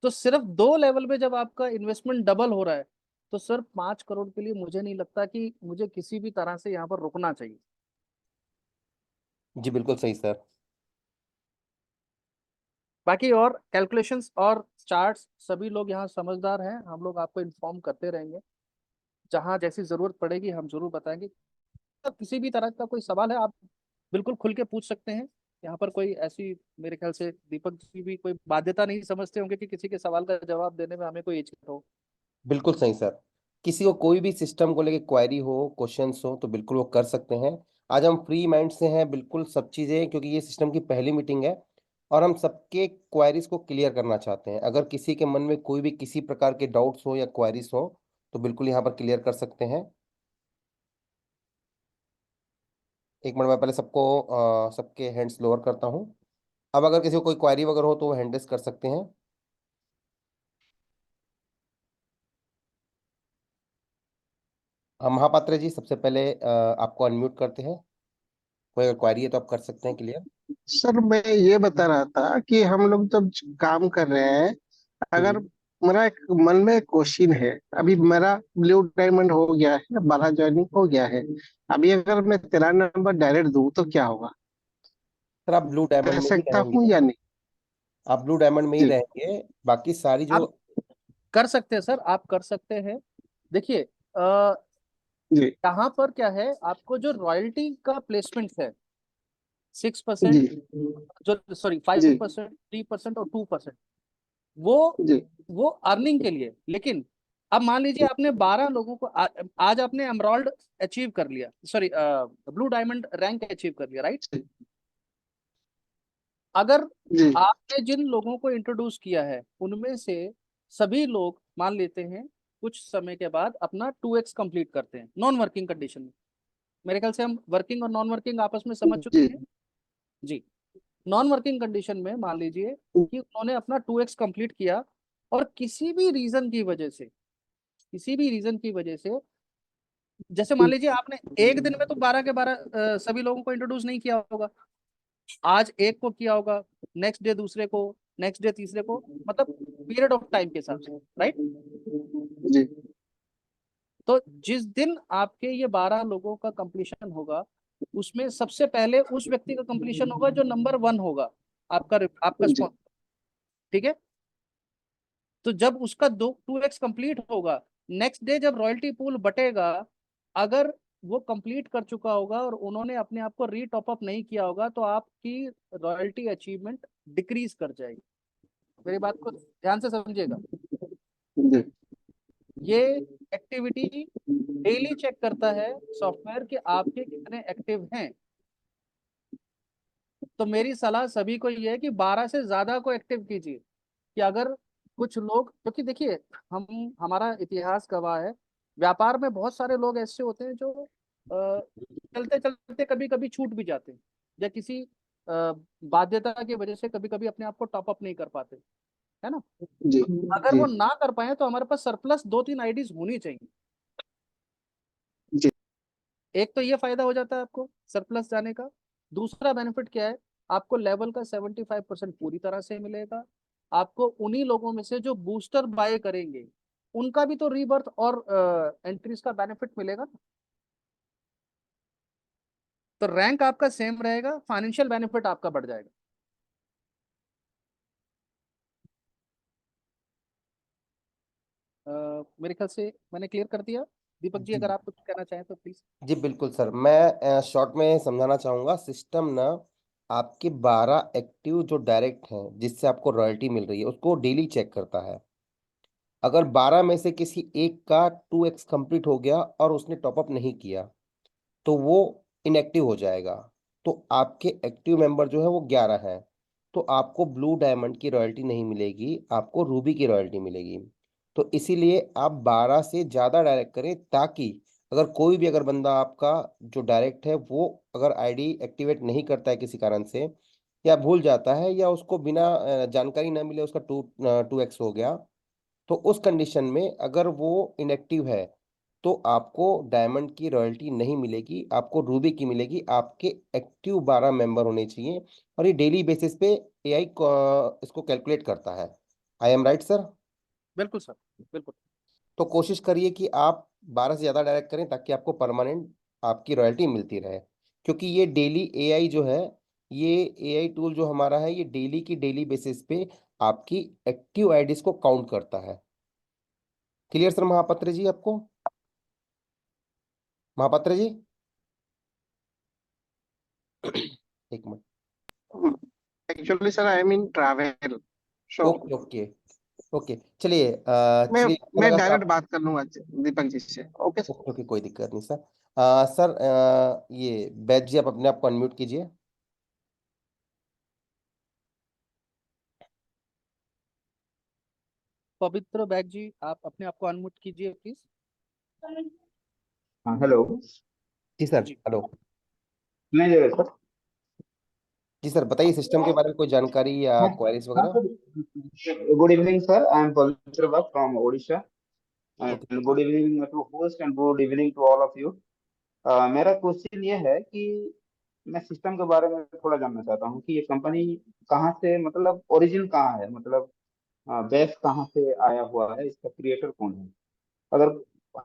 तो सिर्फ 2 लेवल में जब आपका इन्वेस्टमेंट डबल हो रहा है, तो सर 5 करोड़ के लिए मुझे नहीं लगता कि मुझे किसी भी तरह से यहाँ पर रुकना चाहिए। जी बिल्कुल सही सर। बाकी और कैलकुलेशंस और चार्ट्स सभी लोग यहाँ समझदार हैं, हम लोग आपको इन्फॉर्म करते रहेंगे। जहाँ जैसी जरूरत पड़ेगी हम जरूर बताएंगे। तो किसी भी तरह का कोई सवाल है, आप बिल्कुल खुल के पूछ सकते हैं। यहाँ पर कोई ऐसी, मेरे ख्याल से दीपक जी भी कोई बाध्यता नहीं समझते होंगे कि किसी के सवाल का जवाब देने में हमें कोई हिचक हो। बिल्कुल सही सर। किसी को कोई भी सिस्टम को लेके क्वेरी हो, क्वेश्चंस हो, तो बिल्कुल वो कर सकते हैं। आज हम फ्री माइंड से हैं बिल्कुल सब चीज़ें, क्योंकि ये सिस्टम की पहली मीटिंग है और हम सबके क्वेरीज को क्लियर करना चाहते हैं। अगर किसी के मन में कोई भी किसी प्रकार के डाउट्स हो या क्वेरीज हो तो बिल्कुल यहाँ पर क्लियर कर सकते हैं। एक मिनट, मैं पहले सबके हैंड्स लोअर करता हूँ। अब अगर किसी को कोई क्वेरी वगैरह हो तो वो हैंड रेस कर सकते हैं। महापात्र जी, सबसे पहले आपको अनम्यूट करते हैं। कोई अगर क्वेरी है तो आप कर सकते हैं क्लियर। सर मैं ये बता रहा था कि हम लोग जब काम कर रहे हैं, अगर हम्म। मेरा एक मन में क्वेश्चन है, अभी मेरा ब्लू डायमंड हो गया है, 12 ज्वाइनिंग हो गया है, अभी अगर मैं 13 नंबर डायरेक्ट दूं तो क्या होगा? सर आप ब्लू डायमंड कह में ही सकता हूँ रहेंगे। या नहीं? आप ब्लू डायमंड में ही जी रहेंगे। बाकी सारी जो। आप कर सकते हैं सर, आप कर सकते हैं। देखिए जी यहाँ पर क्या है, आपको जो रॉयल्टी का प्लेसमेंट है, सिक्स जी परसेंट जो सॉरी फाइव जी परसेंट 3% और 2%, वो जी वो अर्निंग के लिए। लेकिन अब मान लीजिए आपने 12 लोगों को आज आपने एमराल्ड अचीव कर लिया, sorry blue diamond rank achieve कर लिया, राइट। अगर जी आपने जिन लोगों को इंट्रोड्यूस किया है उनमें से सभी लोग मान लेते हैं कुछ समय के बाद अपना 2x कंप्लीट करते हैं नॉन वर्किंग कंडीशन में। मेरे ख्याल से हम वर्किंग और नॉन वर्किंग आपस में समझ चुके जी हैं। जी, नॉन वर्किंग कंडीशन में मान लीजिए कि उन्होंने अपना 2x कंप्लीट किया और किसी भी रीजन की वजह से, जैसे मान लीजिए आपने एक दिन में तो 12 के 12 सभी लोगों को इंट्रोड्यूस नहीं किया होगा। आज एक को किया होगा, नेक्स्ट डे दूसरे को, नेक्स्ट डे तीसरे को, मतलब पीरियड ऑफ टाइम के हिसाब से, राइट। जी तो जिस दिन आपके ये 12 लोगों का कंप्लीशन होगा, उसमें सबसे पहले उस व्यक्ति का कंप्लीशन होगा जो नंबर 1 होगा, आपका जी स्पॉन्सर। ठीक है, तो जब उसका 2x कंप्लीट होगा, नेक्स्ट डे जब रॉयल्टी पूल बटेगा, अगर वो कंप्लीट कर चुका होगा और उन्होंने अपने आप को री टॉप अप नहीं किया होगा, तो आपकी रॉयल्टी अचीवमेंट डिक्रीज कर जाएगी। मेरी बात को ध्यान से समझिएगा। जी ये एक्टिविटी डेली चेक करता है सॉफ्टवेयर कि आपके कितने एक्टिव हैं। तो मेरी सलाह सभी को ये है कि 12 से ज्यादा को एक्टिव कीजिए। कि अगर कुछ लोग, क्योंकि देखिए हम हमारा इतिहास गवाह है, व्यापार में बहुत सारे लोग ऐसे होते हैं जो चलते चलते कभी कभी छूट भी जाते हैं, या किसी बाध्यता की वजह से कभी कभी अपने आप को टॉप अप नहीं कर पाते, है ना। जी अगर जी वो ना कर पाए तो हमारे पास सरप्लस 2-3 आईडीज होनी चाहिए। जी एक तो ये फायदा हो जाता है आपको सरप्लस जाने का। दूसरा बेनिफिट क्या है, आपको लेवल का 75% पूरी तरह से मिलेगा। आपको उन्हीं लोगों में से जो बूस्टर बाय करेंगे, उनका भी तो रीबर्थ और एंट्रीज का बेनिफिट मिलेगा ना। तो रैंक आपका सेम रहेगा, फाइनेंशियल बेनिफिट आपका बढ़ जाएगा। मेरे ख्याल से मैंने क्लियर कर दिया। दीपक जी, जी अगर आप कुछ कहना चाहें तो प्लीज। जी बिल्कुल सर, मैं शॉर्ट में समझाना चाहूँगा। सिस्टम ना आपके 12 एक्टिव जो डायरेक्ट हैं जिससे आपको रॉयल्टी मिल रही है उसको डेली चेक करता है। अगर 12 में से किसी एक का 2x कंप्लीट हो गया और उसने टॉपअप नहीं किया तो वो इनएक्टिव हो जाएगा। तो आपके एक्टिव मेंबर जो है वो 11 हैं। तो आपको ब्लू डायमंड की रॉयल्टी नहीं मिलेगी, आपको रूबी की रॉयल्टी मिलेगी। तो इसीलिए आप 12 से ज़्यादा डायरेक्ट करें, ताकि अगर कोई भी अगर बंदा आपका जो डायरेक्ट है वो अगर आईडी एक्टिवेट नहीं करता है किसी कारण से, या भूल जाता है, या उसको बिना जानकारी ना मिले उसका 2x हो गया, तो उस कंडीशन में अगर वो इनएक्टिव है तो आपको डायमंड की रॉयल्टी नहीं मिलेगी, आपको रूबी की मिलेगी। आपके एक्टिव 12 मेंबर होने चाहिए, और ये डेली बेसिस पे एआई इसको कैलकुलेट करता है। I am right sir? बिल्कुल सर, बिल्कुल। तो कोशिश करिए कि आप 12 से ज़्यादा डायरेक्ट करें ताकि आपको परमानेंट आपकी रॉयल्टी मिलती रहे। क्योंकि ये डेली एआई जो है, ये एआई टूल जो हमारा है, ये डेली की डेली बेसिस पे आपकी एक्टिव आईडीज को काउंट करता है। क्लियर सर महापात्र जी आपको? महापात्र जी एक minute. Actually sir I mean travel so okay okay okay, चलिए मैं चलिए, अच्छा मैं लगा सर डायरेक्ट आप। बात कर लूंगा दीपक जी से। Okay sir. ओके ओके, कोई दिक्कत नहीं सर। सर ये बैच जी आप अपने आप को अनम्यूट कीजिए। पवित्र बैग जी, आप अपने आप को अनम्यूट कीजिए प्लीज। हाँ हेलो। जी सर, जी, हेलो। नहीं जगह सर। जी सर, बताइए सिस्टम के बारे में कोई जानकारी या हाँ क्वेरीज हाँ वगैरह। Sir, good evening sir, I am Pavitra Bag from Odisha okay and good evening to host and good evening to all of you. मेरा क्वेश्चन ये है कि मैं सिस्टम के बारे में थोड़ा जानना चाहता हूँ कि ये कंपनी कहाँ से, मतलब ओरिजिन कहाँ है, मतलब बेस कहाँ से आया हुआ है, इसका क्रिएटर कौन है। अगर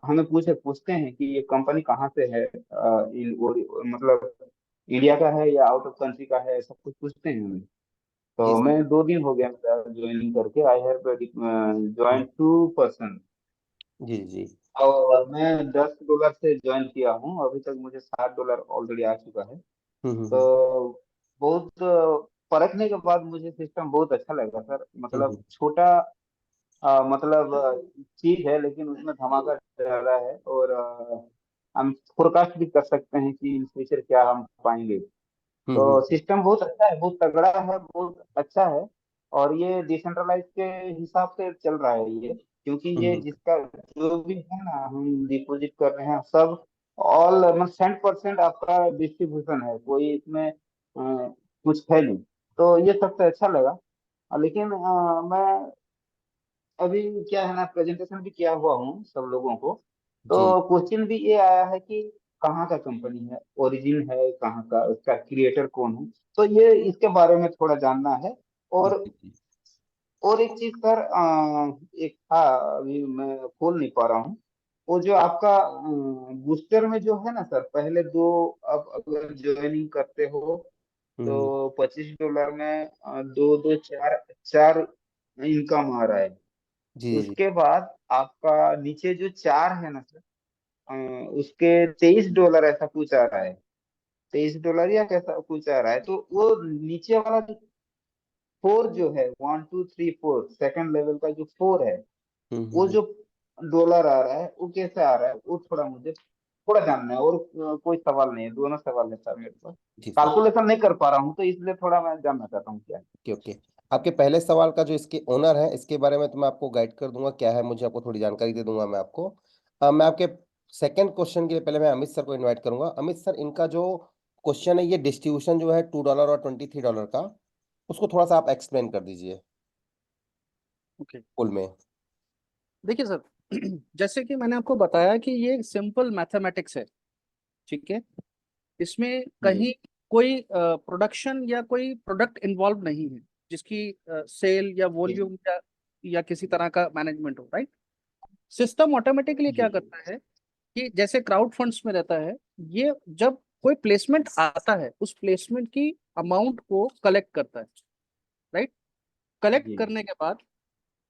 हमें पूछते हैं कि ये कंपनी कहाँ से है, मतलब इंडिया का है या आउट ऑफ कंट्री का है, सब कुछ पूछते हैं हमें। जी तो सर। मैं 2 दिन हो गया मेरा ज्वाइनिंग करके, आई हैव ज्वाइन 2 पर्सन जी जी। और मैं $10 से ज्वाइन किया हूँ, अभी तक मुझे $60 ऑलरेडी आ चुका है। हम्म। तो बहुत परखने के बाद मुझे सिस्टम बहुत अच्छा लगा सर, मतलब हम्म। छोटा मतलब चीज है लेकिन उसमें धमाका ज्यादा है, और हम फोरकास्ट भी कर सकते हैं कि इन फ्यूचर क्या हम पाएंगे। तो हम्म। सिस्टम बहुत अच्छा है, बहुत तगड़ा है, बहुत अच्छा है। और ये डिसेंट्रलाइज के हिसाब से चल रहा है ये, क्योंकि ये जिसका जो भी है ना हम डिपॉजिट कर रहे हैं सब ऑल मतलब 100% आपका डिस्ट्रीब्यूशन है, कोई इसमें कुछ है नहीं। तो ये सबसे अच्छा लगा। लेकिन मैं अभी क्या है ना प्रेजेंटेशन भी किया हुआ हूँ सब लोगों को। जी तो क्वेश्चन भी ये आया है कि कहाँ का कंपनी है, ओरिजिन है कहाँ का, उसका क्रिएटर कौन है। तो ये इसके बारे में थोड़ा जानना है। और जी जी एक चीज सर, एक था अभी मैं खोल नहीं पा रहा हूँ। वो जो आपका बूस्टर में जो है ना सर, पहले दो, अब अगर ज्वाइनिंग करते हो हम्म, तो $25 में दो दो चार चार इनकम आ रहा है। जी जी उसके बाद आपका नीचे जो चार है ना सर, उसके $23 ऐसा कुछ आ रहा है। $23 या कैसा कुछ आ रहा है। तो वो नीचे वाला जो फोर जो है, 1 2 3 4 सेकंड लेवल का जो फोर है, वो हम्म, जो डॉलर आ रहा है वो कैसे आ रहा है, वो थोड़ा मुझे थोड़ा जानना है। और कोई सवाल नहीं है, दोनों सवाल है सर मेरे पास। जी सर। कैलकुलेशन नहीं कर पा रहा हूँ तो इसलिए थोड़ा मैं जानना चाहता हूँ क्या है। Okay okay. आपके पहले सवाल का जो इसके ओनर है इसके बारे में तो मैं आपको गाइड कर दूंगा क्या है, मुझे आपको थोड़ी जानकारी दे दूंगा मैं आपको। मैं आपके सेकंड क्वेश्चन के लिए पहले मैं अमित सर को इनवाइट करूंगा। अमित सर, इनका जो क्वेश्चन है ये डिस्ट्रीब्यूशन जो है $2 और $23 का, उसको थोड़ा सा आप एक्सप्लेन कर दीजिए ओके, फुल में। देखिए सर, जैसे कि मैंने आपको बताया कि ये सिंपल मैथमेटिक्स है, ठीक है। इसमें जी कहीं कोई प्रोडक्शन या कोई प्रोडक्ट इन्वॉल्व नहीं है जिसकी सेल या जी वॉल्यूम या किसी तरह का मैनेजमेंट हो, राइट। सिस्टम ऑटोमेटिकली जी क्या करता है कि जैसे क्राउड फंड्स में रहता है, ये जब कोई प्लेसमेंट आता है उस प्लेसमेंट की अमाउंट को कलेक्ट करता है, राइट। कलेक्ट जी करने के बाद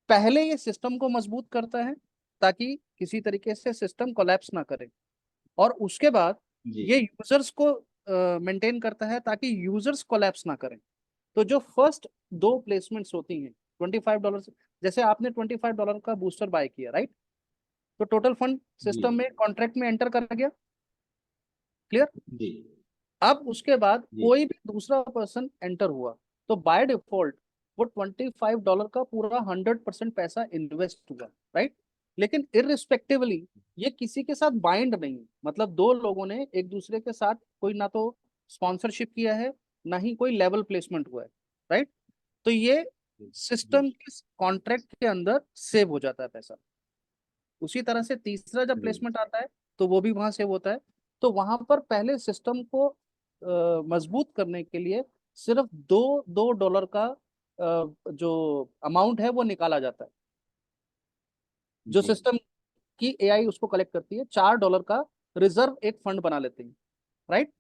पहले ये सिस्टम को मजबूत करता है ताकि किसी तरीके से सिस्टम कोलैप्स ना करे, और उसके बाद जी ये यूजर्स को मेंटेन करता है ताकि यूजर्स कोलैप्स ना करें। तो जो फर्स्ट दो प्लेसमेंट्स होती हैं $25, जैसे आपने $25 का बूस्टर बाय किया, राइट, तो टोटल फंड जी सिस्टम में कॉन्ट्रैक्ट में एंटर कर गया, क्लियर। जी अब उसके बाद जी कोई भी दूसरा पर्सन एंटर हुआ तो बाय डिफॉल्ट वो $25 का पूरा 100% पैसा इन्वेस्ट हुआ, राइट। लेकिन इररिस्पेक्टिवली ये किसी के साथ बाइंड नहीं है, मतलब दो लोगों ने एक दूसरे के साथ कोई ना तो स्पॉन्सरशिप किया है, ना ही कोई लेवल प्लेसमेंट हुआ है, राइट। तो ये जी सिस्टम के कॉन्ट्रैक्ट के अंदर सेव हो जाता है पैसा। उसी तरह से तीसरा जब जी प्लेसमेंट आता है तो वो भी वहां सेव होता है। तो वहां पर पहले सिस्टम को मजबूत करने के लिए सिर्फ दो दो डॉलर का जो अमाउंट है वो निकाला जाता है। जो जी सिस्टम की एआई उसको कलेक्ट करती है, $4 का रिजर्व एक फंड बना लेते हैं, राइट।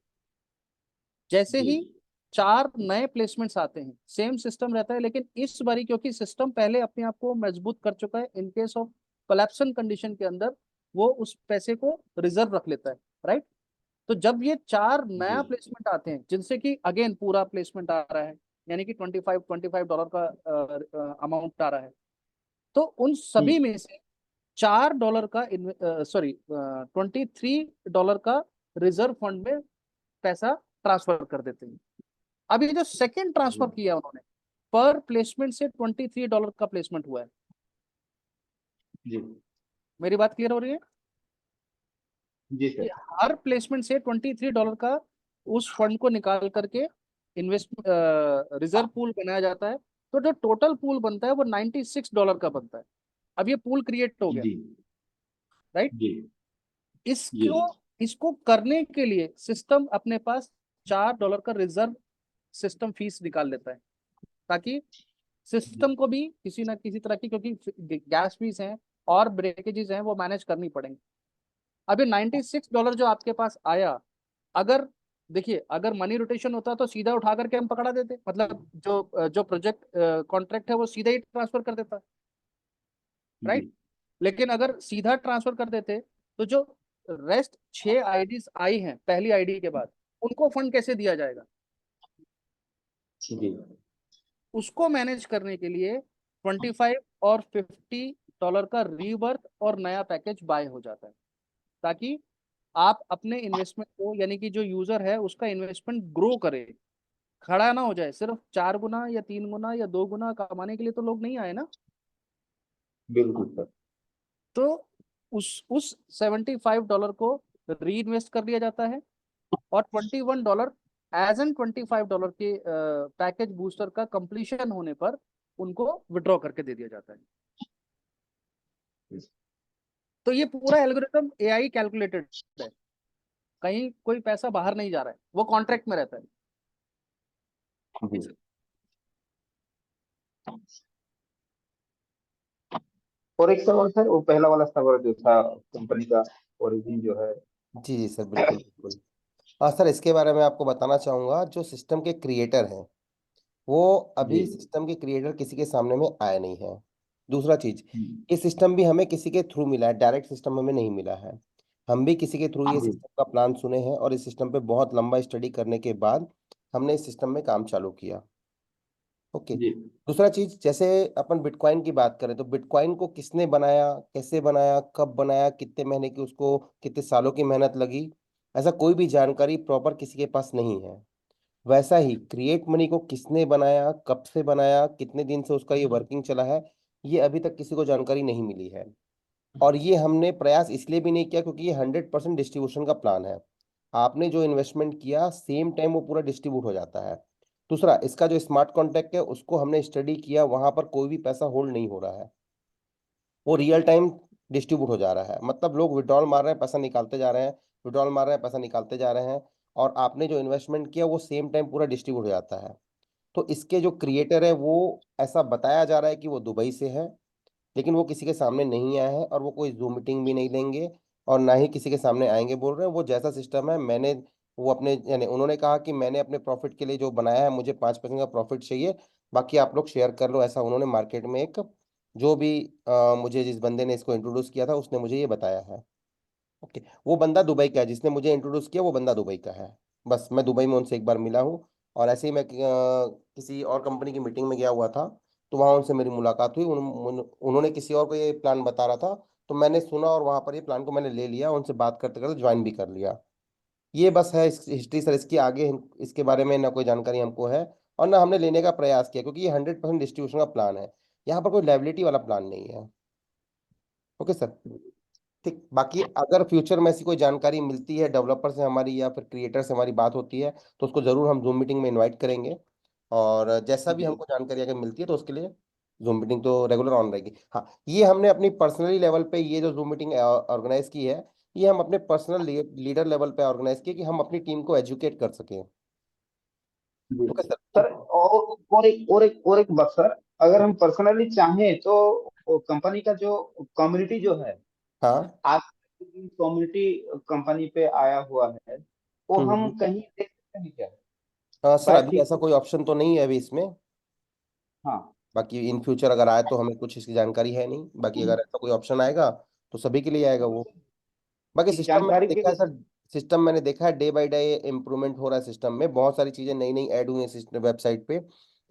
जैसे जी ही चार नए प्लेसमेंट्स आते हैं सेम सिस्टम रहता है, लेकिन इस बारी क्योंकि सिस्टम पहले अपने आप को मजबूत कर चुका है, इन केस ऑफ कोलैप्सन कंडीशन के अंदर वो उस पैसे को रिजर्व रख लेता है, राइट। तो जब ये चार जी नया प्लेसमेंट आते हैं जिनसे कि अगेन पूरा प्लेसमेंट आ रहा है, यानी कि $25 का अमाउंट आ रहा है, तो उन सभी में से $4 का सॉरी $23 का रिजर्व फंड में पैसा ट्रांसफर कर देते हैं। अभी जो सेकंड जी ट्रांसफर किया उन्होंने, पर प्लेसमेंट से $23 का प्लेसमेंट हुआ है। जी मेरी बात क्लियर हो रही है जी कि सर हर प्लेसमेंट से $23 का उस फंड को निकाल करके इन्वेस्ट रिजर्व पूल बनाया जाता है। तो जो टोटल पूल बनता है वो $96 का बनता है। अब ये पूल क्रिएट हो गया, जी राइट। जी जी इसको इसको करने के लिए सिस्टम अपने पास $4 का रिजर्व सिस्टम फीस निकाल लेता है, ताकि सिस्टम को भी किसी ना किसी तरह की, क्योंकि गैस फीस हैं और ब्रेकेजेस हैं, वो मैनेज करनी पड़ेंगी। अभी $96 जो आपके पास आया, अगर देखिए अगर मनी रोटेशन होता तो सीधा उठा करके हम पकड़ा देते, मतलब जो जो प्रोजेक्ट कॉन्ट्रैक्ट है वो सीधा ही ट्रांसफर कर देता, जी राइट। लेकिन अगर सीधा ट्रांसफर कर देते तो जो रेस्ट 6 आईडीज आई हैं पहली आईडी के बाद, उनको फंड कैसे दिया जाएगा। जी उसको मैनेज करने के लिए 25 और $50 का रीबर्थ और नया पैकेज बाय हो जाता है, ताकि आप अपने इन्वेस्टमेंट को, यानी कि जो यूजर है उसका इन्वेस्टमेंट ग्रो करे, खड़ा ना हो जाए। सिर्फ 4 गुना या 3 गुना या 2 गुना कमाने के लिए तो लोग नहीं आए ना। बिल्कुल सर तो उस $75 को री इन्वेस्ट कर लिया जाता है, और $21 एज एन $25 के पैकेज बूस्टर का कंप्लीशन होने पर उनको विड्रॉ करके दे दिया जाता है। तो ये पूरा एल्गोरिथम एआई कैलकुलेटेड है, कहीं कोई पैसा बाहर नहीं जा रहा है, वो कॉन्ट्रैक्ट में रहता है। जी और एक सवाल सर, वो पहला वाला सवाल जो था कंपनी का ओरिजिन जो है। जी जी सर, बिल्कुल बिल्कुल। हाँ सर, इसके बारे में आपको बताना चाहूँगा, जो सिस्टम के क्रिएटर हैं वो जी। अभी सिस्टम के क्रिएटर किसी के सामने में आए नहीं है। दूसरा चीज, हम्म, ये सिस्टम भी हमें किसी के थ्रू मिला है, डायरेक्ट सिस्टम हमें नहीं मिला है। हम भी किसी के थ्रू ये जी। सिस्टम का प्लान सुने हैं, और इस सिस्टम पे बहुत लंबा स्टडी करने के बाद हमने इस सिस्टम में काम चालू किया। ओके। जी। दूसरा चीज, जैसे अपन बिटकॉइन की बात करें तो बिटकॉइन को किसने बनाया, कैसे बनाया, कब बनाया, कितने महीने की उसको, कितने सालों की मेहनत लगी, ऐसा कोई भी जानकारी प्रॉपर किसी के पास नहीं है। वैसा ही क्रिएट मनी को किसने बनाया, कब से बनाया, कितने दिन से उसका ये वर्किंग चला है, ये अभी तक किसी को जानकारी नहीं मिली है। और ये हमने प्रयास इसलिए भी नहीं किया क्योंकि ये 100% डिस्ट्रीब्यूशन का प्लान है। आपने जो इन्वेस्टमेंट किया सेम टाइम वो पूरा डिस्ट्रीब्यूट हो जाता है। दूसरा, इसका जो स्मार्ट कॉन्ट्रैक्ट है उसको हमने स्टडी किया, वहां पर कोई भी पैसा होल्ड नहीं हो रहा है, वो रियल टाइम डिस्ट्रीब्यूट हो जा रहा है। मतलब लोग विड्रॉल मार रहे हैं, पैसा निकालते जा रहे हैं, विड्रॉल मार रहे हैं, पैसा निकालते जा रहे हैं, और आपने जो इन्वेस्टमेंट किया वो सेम टाइम पूरा डिस्ट्रीब्यूट हो जाता है। तो इसके जो क्रिएटर है वो, ऐसा बताया जा रहा है कि वो दुबई से है, लेकिन वो किसी के सामने नहीं आए हैं, और वो कोई जूम मीटिंग भी नहीं लेंगे, और ना ही किसी के सामने आएंगे। बोल रहे हैं वो जैसा सिस्टम है, मैंने वो अपने, यानी उन्होंने कहा कि मैंने अपने प्रॉफिट के लिए जो बनाया है, मुझे 5% का प्रॉफिट चाहिए, बाकी आप लोग शेयर कर लो, ऐसा उन्होंने मार्केट में एक, जो भी मुझे जिस बंदे ने इसको इंट्रोड्यूस किया था उसने मुझे ये बताया है। ओके। वो बंदा दुबई का है, जिसने मुझे इंट्रोड्यूस किया वो बंदा दुबई का है। बस मैं दुबई में उनसे एक बार मिला हूँ, और ऐसे ही मैं किसी और कंपनी की मीटिंग में गया हुआ था, तो वहाँ उनसे मेरी मुलाकात हुई। उन्होंने किसी और को ये प्लान बता रहा था, तो मैंने सुना, और वहाँ पर ये प्लान को मैंने ले लिया, उनसे बात करते करते ज्वाइन भी कर लिया। ये बस है इस हिस्ट्री सर, इसकी आगे इसके बारे में ना कोई जानकारी हमको है, और ना हमने लेने का प्रयास किया, क्योंकि ये 100% डिस्ट्रीब्यूशन का प्लान है, यहाँ पर कोई लाइबिलिटी वाला प्लान नहीं है। Okay sir. ठीक। बाकी अगर फ्यूचर में ऐसी कोई जानकारी मिलती है डेवलपर से हमारी, या फिर क्रिएटर से हमारी बात होती है, तो उसको जरूर हम जूम मीटिंग में इनवाइट करेंगे। और जैसा भी जी। हमको जानकारी अगर मिलती है तो उसके लिए जूम मीटिंग तो रेगुलर ऑन रहेगी। हाँ, ये हमने अपनी पर्सनली लेवल पे ये जो जूम मीटिंग ऑर्गेनाइज की है, ये हम अपने पर्सनल लीडर लेवल पे ऑर्गेनाइज किए कि हम अपनी टीम को एजुकेट कर सकें। जी। Okay sir. सर, और एक बात सर, अगर हम पर्सनली चाहें तो कंपनी का जो कम्युनिटी जो है, हाँ। आप कम्युनिटी कंपनी पे आया हुआ है, वो हम हम्म। कहीं देख सकते हैं क्या? हाँ सर, बैठ अभी के? ऐसा कोई ऑप्शन तो नहीं है अभी इसमें। हाँ। बाकी इन फ्यूचर अगर आए तो हमें कुछ इसकी जानकारी है नहीं, बाकी अगर ऐसा कोई ऑप्शन आएगा तो सभी के लिए आएगा वो। बाकी एक सिस्टम मैंने जानकारी के देखा है लिए। सर, सिस्टम मैंने देखा है डे बाय डे इम्प्रूवमेंट हो रहा है सिस्टम में, बहुत सारी चीजें नई नई ऐड हुई हैं सिस्टम वेबसाइट पे।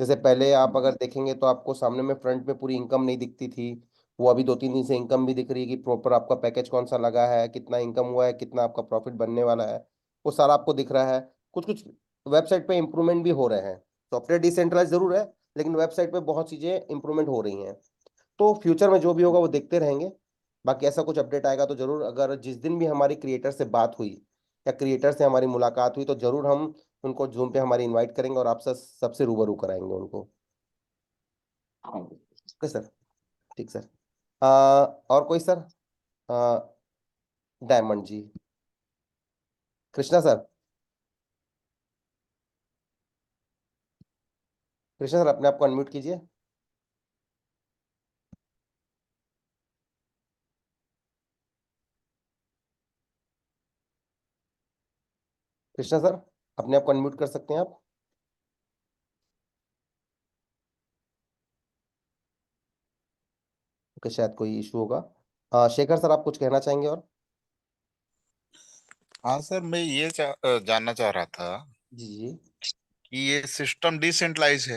जैसे पहले आप अगर देखेंगे तो आपको सामने में फ्रंट में पूरी इनकम नहीं दिखती थी, वो अभी 2-3 दिन से इनकम भी दिख रही है कि प्रॉपर आपका पैकेज कौन सा लगा है, कितना इनकम हुआ है, कितना आपका प्रॉफिट बनने वाला है, वो सारा आपको दिख रहा है। कुछ कुछ वेबसाइट पे इम्प्रूवमेंट भी हो रहे हैं। सॉफ्टवेयर डिसेंट्रलाइज जरूर है, लेकिन वेबसाइट पे बहुत चीजें इंप्रूवमेंट हो रही हैं। तो फ्यूचर में जो भी होगा वो देखते रहेंगे। बाकी ऐसा कुछ अपडेट आएगा तो जरूर, अगर जिस दिन भी हमारी क्रिएटर से बात हुई या क्रिएटर से हमारी मुलाकात हुई, तो जरूर हम उनको जूम पे हमारी इनवाइट करेंगे, और आपसे सबसे रूबरू कराएंगे उनको। Okay sir. ठीक सर। और कोई सर? डायमंड जी, कृष्णा सर, कृष्णा सर अपने आप को अनम्यूट कीजिए। कृष्णा सर, अपने आप को अनम्यूट कर सकते हैं आप? ओके, शायद कोई इशू होगा। शेखर सर, आप कुछ कहना चाहेंगे और? हाँ सर, मैं ये जानना चाह रहा था जी जी। कि ये सिस्टम डिसेंट्रलाइज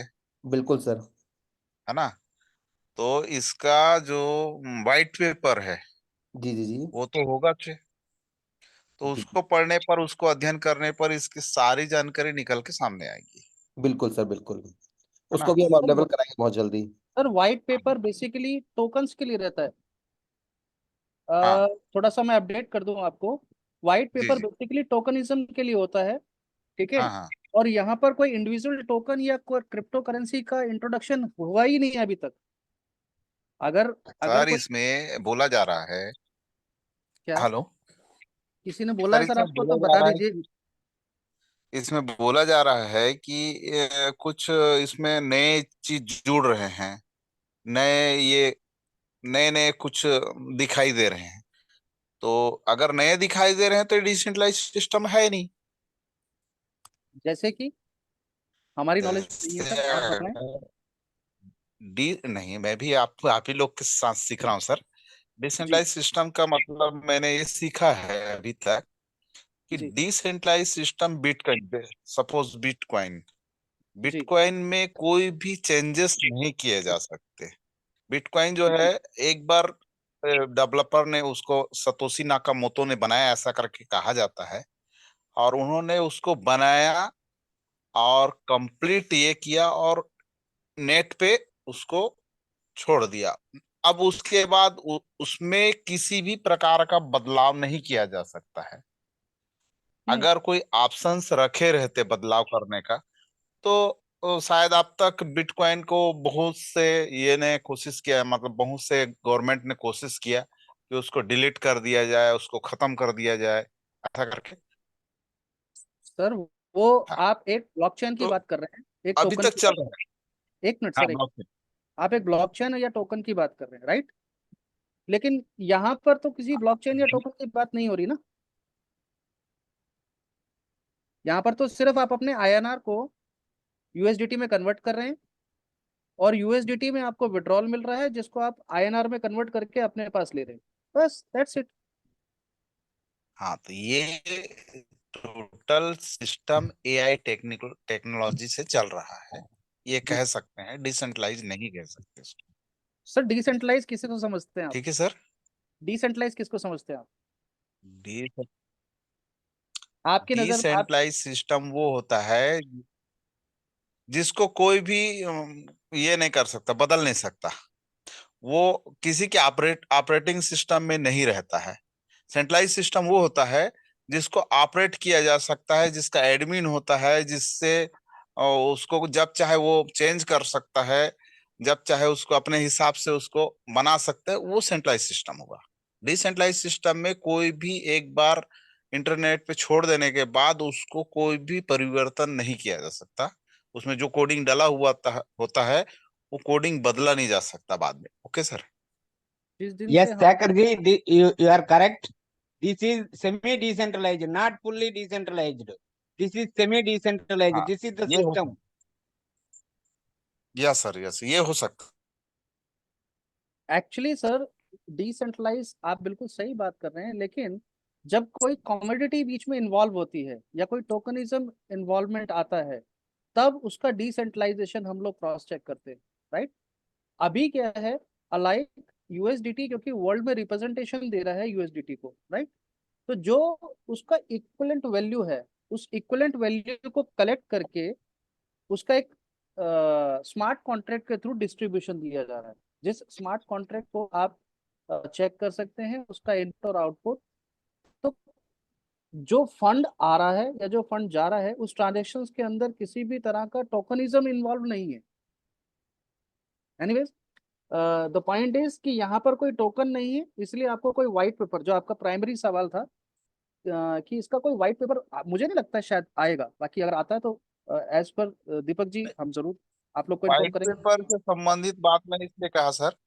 बिल्कुल सर। है ना? तो इसका जो वाइट पेपर है जी जी जी। वो तो होगा अच्छे, तो जी उसको पढ़ने पर, उसको अध्ययन करने पर इसकी सारी जानकारी निकल के सामने आएगी, बिल्कुल सर, बिल्कुल। है उसको ना? भी हम सर अवेलेबल कराएंगे बहुत जल्दी। Sir white paper basically tokens के लिए रहता है। हाँ थोड़ा सा मैं अपडेट कर दूं आपको। व्हाइट जी पेपर जी। बेसिकली टोकनिज्म के लिए होता है, ठीक है। हाँ हाँ और यहाँ पर कोई इंडिविजुअल टोकन या कोई क्रिप्टो करेंसी का इंट्रोडक्शन हुआ ही नहीं है अभी तक। अगर अगर सर, कोई, इसमें बोला जा रहा है। क्या हेलो। किसी ने बोला सर, है सर इसमें आपको बोला तो जा बता रहा है दीजिए। कि इसमें बोला जा रहा है कि कुछ इसमें नए चीज जुड़ रहे हैं। नए ये नए नए कुछ दिखाई दे रहे हैं। तो अगर नए दिखाई दे रहे हैं तो डिसेंट्रलाइज सिस्टम है नहीं। जैसे कि हमारी नॉलेज नहीं है जैसे सर, आप बताएं। डी नहीं, मैं भी आप ही लोग के साथ सीख रहा हूँ सर। जी डिसेंट्रलाइज सिस्टम का मतलब मैंने ये सीखा है अभी तक कि जी decentralize system bitcoin, suppose bitcoin, जी बिटकॉइन में कोई भी चेंजेस नहीं किए जा सकते। बिटकॉइन जो है, जी एक बार डेवलपर ने उसको, सतोशी नाकामोटो ने बनाया ऐसा करके कहा जाता है, और उन्होंने उसको बनाया और कंप्लीट ये किया और नेट पे उसको छोड़ दिया। अब उसके बाद उसमें किसी भी प्रकार का बदलाव नहीं किया जा सकता है। हम्म। अगर कोई ऑप्शंस रखे रहते बदलाव करने का, तो शायद अब तक बिटकॉइन को बहुत से ये ने कोशिश किया है, मतलब बहुत से गवर्नमेंट ने कोशिश किया कि उसको डिलीट कर दिया जाए, उसको खत्म कर दिया जाए, ऐसा करके। सर वो, हाँ, आप एक ब्लॉकचेन की तो बात कर रहे हैं, एक अभी टोकन तक की चल बात। रहा है। एक मिनट हाँ, सर, एक, ब्लॉकचेन। आप एक ब्लॉकचेन या टोकन की बात कर रहे हैं, राइट। लेकिन यहाँ पर तो किसी ब्लॉकचेन या टोकन की बात नहीं हो रही ना। यहाँ पर तो सिर्फ आप अपने आईएनआर को यूएसडीटी में कन्वर्ट कर रहे हैं, और यूएसडीटी में आपको विड्रॉल मिल रहा है जिसको आप आईएनआर में कन्वर्ट करके अपने पास ले रहे हैं। बस दैट्स इट। हाँ, तो ये total system AI technical technology से चल रहा है। ये जी कह सकते हैं, डिसेंट्रलाइज नहीं कह सकते इसको। सर, डिसेंट्रलाइज किसी को समझते हैं आप? ठीक है सर। डिसेंट्रलाइज किसको समझते हैं आप? डी आपकी नजर आप, डिसेंट्रलाइज सिस्टम वो होता है जिसको कोई भी ये नहीं कर सकता, बदल नहीं सकता। वो किसी के ऑपरेटिंग सिस्टम में नहीं रहता है। सेंट्रलाइज सिस्टम वो होता है जिसको ऑपरेट किया जा सकता है, जिसका एडमिन होता है, जिससे उसको जब चाहे वो चेंज कर सकता है, जब चाहे उसको अपने हिसाब से उसको बना सकते हैं, वो सेंट्रलाइज सिस्टम होगा। डिसेंट्रलाइज सिस्टम में कोई भी एक बार इंटरनेट पे छोड़ देने के बाद उसको कोई भी परिवर्तन नहीं किया जा सकता। उसमें जो कोडिंग डला हुआ होता है, वो कोडिंग बदला नहीं जा सकता बाद में। Okay sir. जिस दिन से Yes, हम, Sakarji, you are correct. This is semi-decentralized, not fully decentralized. This is semi-decentralized. हाँ, This is the ये हो system. सकता। यस सर, यस, ये हो सकता। एक्चुअली सर, डिसेंट्रलाइज आप बिल्कुल सही बात कर रहे हैं, लेकिन जब कोई कमोडिटी बीच में इन्वॉल्व होती है या कोई टोकनिज्म इन्वॉल्वमेंट आता है, तब उसका डिसेंट्रलाइजेशन हम लोग क्रॉस चेक करते हैं, राइट। अभी क्या है, अलाइक यूएसडीटी क्योंकि वर्ल्ड में रिप्रेजेंटेशन दे रहा है यूएसडीटी को, राइट। तो जो उसका इक्विवेलेंट वैल्यू है, उस इक्विवेलेंट वैल्यू को कलेक्ट करके उसका एक स्मार्ट कॉन्ट्रैक्ट के थ्रू डिस्ट्रीब्यूशन दिया जा रहा है, जिस स्मार्ट कॉन्ट्रैक्ट को आप चेक कर सकते हैं उसका इनपुट और आउटपुट। तो जो फंड आ रहा है या जो फंड जा रहा है, उस ट्रांजेक्शन के अंदर किसी भी तरह का टोकनिज्म इन्वॉल्व नहीं है। एनीवेज, द पॉइंट इज कि यहाँ पर कोई टोकन नहीं है, इसलिए आपको कोई व्हाइट पेपर, जो आपका प्राइमरी सवाल था कि इसका कोई व्हाइट पेपर, मुझे नहीं लगता है शायद आएगा। बाकी अगर आता है तो एज पर दीपक जी हम जरूर आप लोग को इन्फॉर्म व्हाइट करेंगे। पेपर से संबंधित बात मैंने इसलिए कहा सर जी।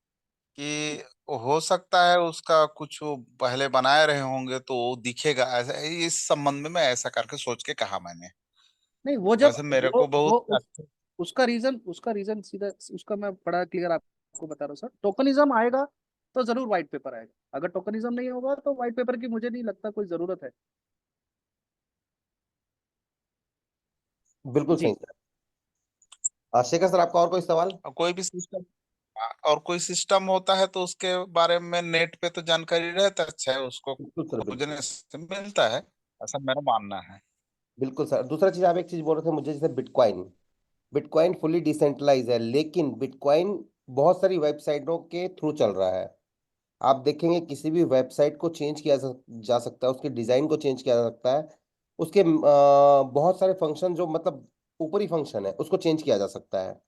कि हो सकता है उसका कुछ वो पहले बनाए रहे होंगे तो वो दिखेगा ऐसा, इस संबंध में मैं ऐसा करके सोच के कहा मैंने। नहीं, वो जब वैसे मेरे को वो बहुत अच्छा। उसका रीजन सीधा उसका मैं बड़ा क्लियर आपको बता रहा हूँ सर। टोकनिज्म आएगा तो जरूर व्हाइट पेपर आएगा, अगर टोकनिज्म नहीं होगा तो व्हाइट पेपर की मुझे नहीं लगता कोई जरूरत है। बिल्कुल सही जी सर। शेखर सर, आपका और कोई सवाल? कोई भी सिस्टम, और कोई सिस्टम होता है तो उसके बारे में नेट पे तो जानकारी रहता है, उसको बिल्कुल सर, बिल्कुल। खोजने से मिलता है, ऐसा मेरा मानना है। बिल्कुल सर, दूसरा चीज आप एक चीज बोल रहे थे मुझे, जैसे बिटकॉइन। बिटकॉइन फुली डिसेंट्रलाइज है, लेकिन बिटकॉइन बहुत सारी वेबसाइटों के थ्रू चल रहा है। आप देखेंगे किसी भी वेबसाइट को चेंज किया जा सकता है, उसके डिजाइन को चेंज किया जा सकता है, उसके बहुत सारे फंक्शन जो मतलब ऊपरी फंक्शन है उसको चेंज किया जा सकता है,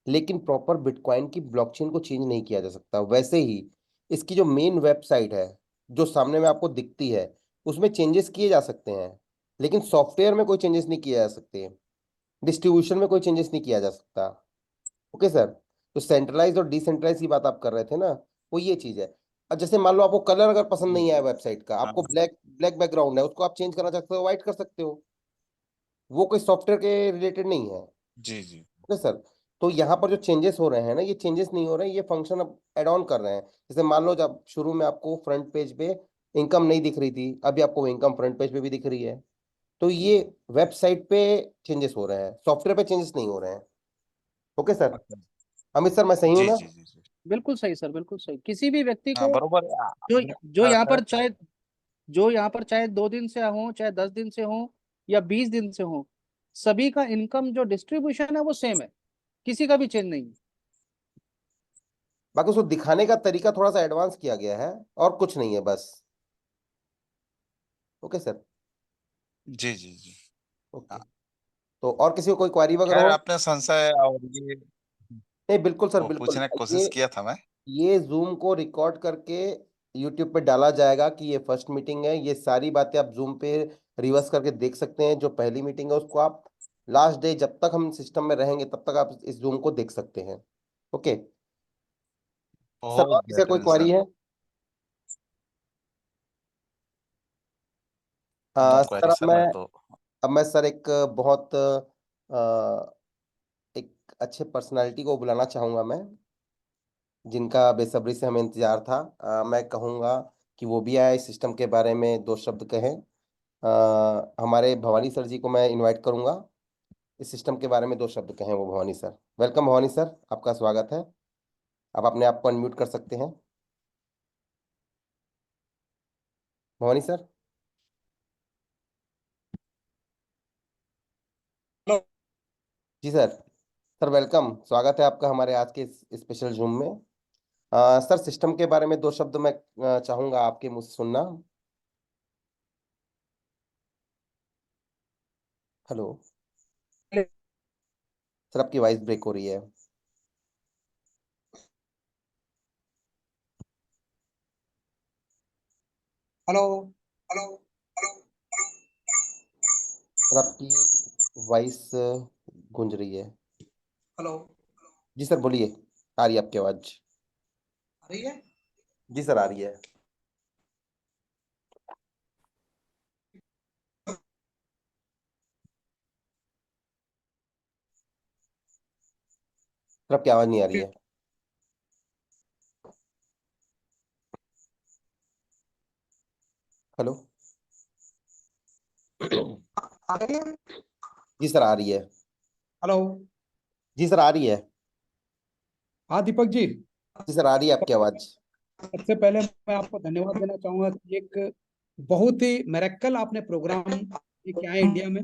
लेकिन प्रॉपर बिटकॉइन की ब्लॉकचेन को चेंज नहीं किया जा सकता। वैसे ही इसकी जो मेन वेबसाइट है जो सामने में आपको दिखती है उसमें चेंजेस किए जा सकते हैं, लेकिन सॉफ्टवेयर में कोई चेंजेस नहीं किए जा सकते, डिस्ट्रीब्यूशन में कोई चेंजेस नहीं किया जा सकता। Okay sir. तो सेंट्रलाइज और डिसेंट्रलाइज की बात आप कर रहे थे ना, वो ये चीज है। अब जैसे मान लो आपको कलर अगर पसंद नहीं आया वेबसाइट का, हाँ, आपको ब्लैक ब्लैक बैकग्राउंड है, उसको आप चेंज करना चाहते हो व्हाइट कर सकते हो, वो कोई सॉफ्टवेयर के रिलेटेड नहीं है। जी जी। Okay sir. तो यहाँ पर जो चेंजेस हो रहे हैं ना, ये चेंजेस नहीं हो रहे हैं, ये फंक्शन अब एड ऑन कर रहे हैं। जैसे मान लो जब शुरू में आपको फ्रंट पेज पे इनकम नहीं दिख रही थी, अभी आपको इनकम फ्रंट पेज पे भी दिख रही है। तो ये वेबसाइट पे चेंजेस हो रहे हैं, सॉफ्टवेयर पे चेंजेस नहीं हो रहे हैं। Okay sir. अच्छा। अमित सर मैं सही हूँ जी ना? जी जी जी। बिल्कुल सही सर, बिल्कुल सही। किसी भी व्यक्ति हाँ को बरोबर जो जो हाँ, यहाँ पर correct है। चाहे जो यहाँ पर चाहे 2 दिन से हो, चाहे 10 दिन से हो, या 20 दिन से हो, सभी का इनकम जो डिस्ट्रीब्यूशन है वो सेम है, किसी का भी चेंज नहीं है। बाकी उसको दिखाने का तरीका थोड़ा सा एडवांस किया गया है, और कुछ नहीं है बस। Okay sir. जी जी जी। ओके। तो और किसी को कोई क्वारी वगैरह खैर हो? आपने संशय और ये नहीं बिल्कुल सर वो बिल्कुल। पूछने की ये कोशिश किया था मैं। ये जूम को रिकॉर्ड करके यूट्यूब पे डाला जाएगा कि ये फर्स्ट मीटिंग है। ये सारी बातें आप जूम पे रिवर्स करके देख सकते हैं। जो पहली मीटिंग है उसको आप लास्ट डे जब तक हम सिस्टम में रहेंगे तब तक आप इस जूम को देख सकते हैं। Okay sir. और बहुत किसी का कोई बेहतरीन क्वारी सर। है? नो सर क्वेरी अब सर, मैं मैं तो अब मैं सर एक बहुत एक अच्छे पर्सनालिटी को बुलाना चाहूंगा मैं, जिनका बेसब्री से हमें इंतजार था। मैं कहूंगा कि वो भी आए, इस सिस्टम के बारे में दो शब्द कहें। हमारे भवानी सर जी को मैं इनवाइट करूंगा, इस सिस्टम के बारे में दो शब्द कहें वो। Bhavani sir, welcome Bhavani sir, आपका स्वागत है। आप अपने आप को अनम्यूट कर सकते हैं भवानी सर। जी सर। सर वेलकम, स्वागत है आपका हमारे आज के इस स्पेशल जूम में। सर सिस्टम के बारे में दो शब्द मैं चाहूंगा आपके मुझसे सुनना। हेलो सर, आपकी वॉइस ब्रेक हो रही है। हेलो। हेलो सर, आपकी वॉइस गूंज रही है। हेलो। जी सर बोलिए, आ रही है आपकी आवाज। आ रही है? जी सर आ रही है। सर आपकी आवाज नहीं आ रही है। हेलो आ रही है? जी सर आ रही है। हेलो। जी सर आ रही है। हाँ दीपक जी, जी सर आ रही है आपकी आवाज। सबसे पहले मैं आपको धन्यवाद देना चाहूंगा कि एक बहुत ही मेरेकल आपने प्रोग्राम लेके आए इंडिया में।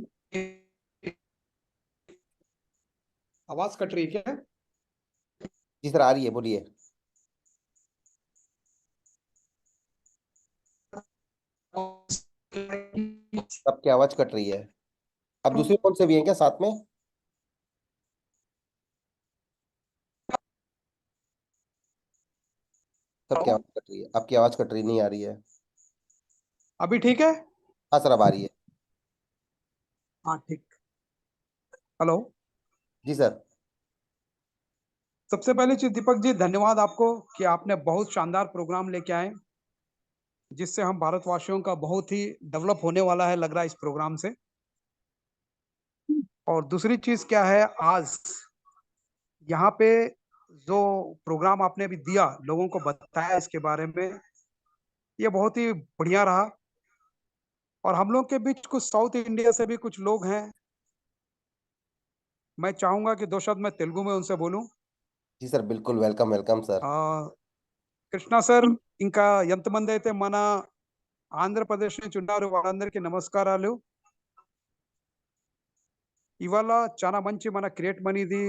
आवाज कट रही है क्या? जी सर आ रही है, बोलिए। आपकी आवाज कट रही है। अब दूसरे कौन से भी हैं क्या साथ में? सबकी आवाज कट रही है, आपकी आवाज कट रही नहीं आ रही है। अभी ठीक है? हाँ सर अब आ रही है। हाँ ठीक। हेलो। जी सर। सबसे पहली चीज दीपक जी, धन्यवाद आपको कि आपने बहुत शानदार प्रोग्राम लेके आए, जिससे हम भारतवासियों का बहुत ही डेवलप होने वाला है लग रहा है इस प्रोग्राम से। और दूसरी चीज क्या है, आज यहाँ पे जो प्रोग्राम आपने अभी दिया, लोगों को बताया इसके बारे में, ये बहुत ही बढ़िया रहा। और हम लोग के बीच कुछ साउथ इंडिया से भी कुछ लोग हैं, मैं चाहूंगा कि दो शब्द मैं तेलुगु में उनसे बोलूं। जी सर बिल्कुल, welcome welcome sir. Krishna sir, ఇంకా ఎంతమంది అయితే మన ఆంధ్రప్రదేశ్ నుంచి ఉన్నారు వాళ్ళందరికీ నమస్కారాలు. ఇవాళ చాలా మంచి మన క్రియేట్ మనీది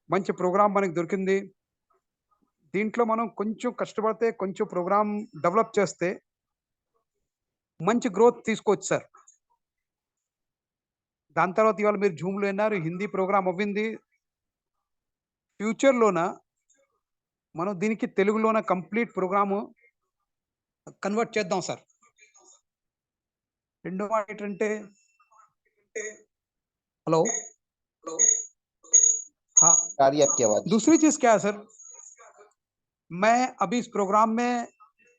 మంచి ప్రోగ్రామ్ మనకి దొరికింది. దీంట్లో మనం కొంచెం కష్టపడితే కొంచెం ప్రోగ్రామ్ డెవలప్ చేస్తే మంచి గ్రోత్ తీసుకోవచ్చు సార్. దాని తర్వాత ఇవాళ మీరు జూమ్లో విన్నారు, హిందీ ప్రోగ్రామ్ అవ్వింది. ఫ్యూచర్లోన మనం దీనికి తెలుగులోన కంప్లీట్ ప్రోగ్రాము కన్వర్ట్ చేద్దాం సార్. రెండో మాట ఏంటంటే, हेलो हाँ, आ रही है आपकी आवाज? दूसरी चीज क्या है सर, मैं अभी इस प्रोग्राम में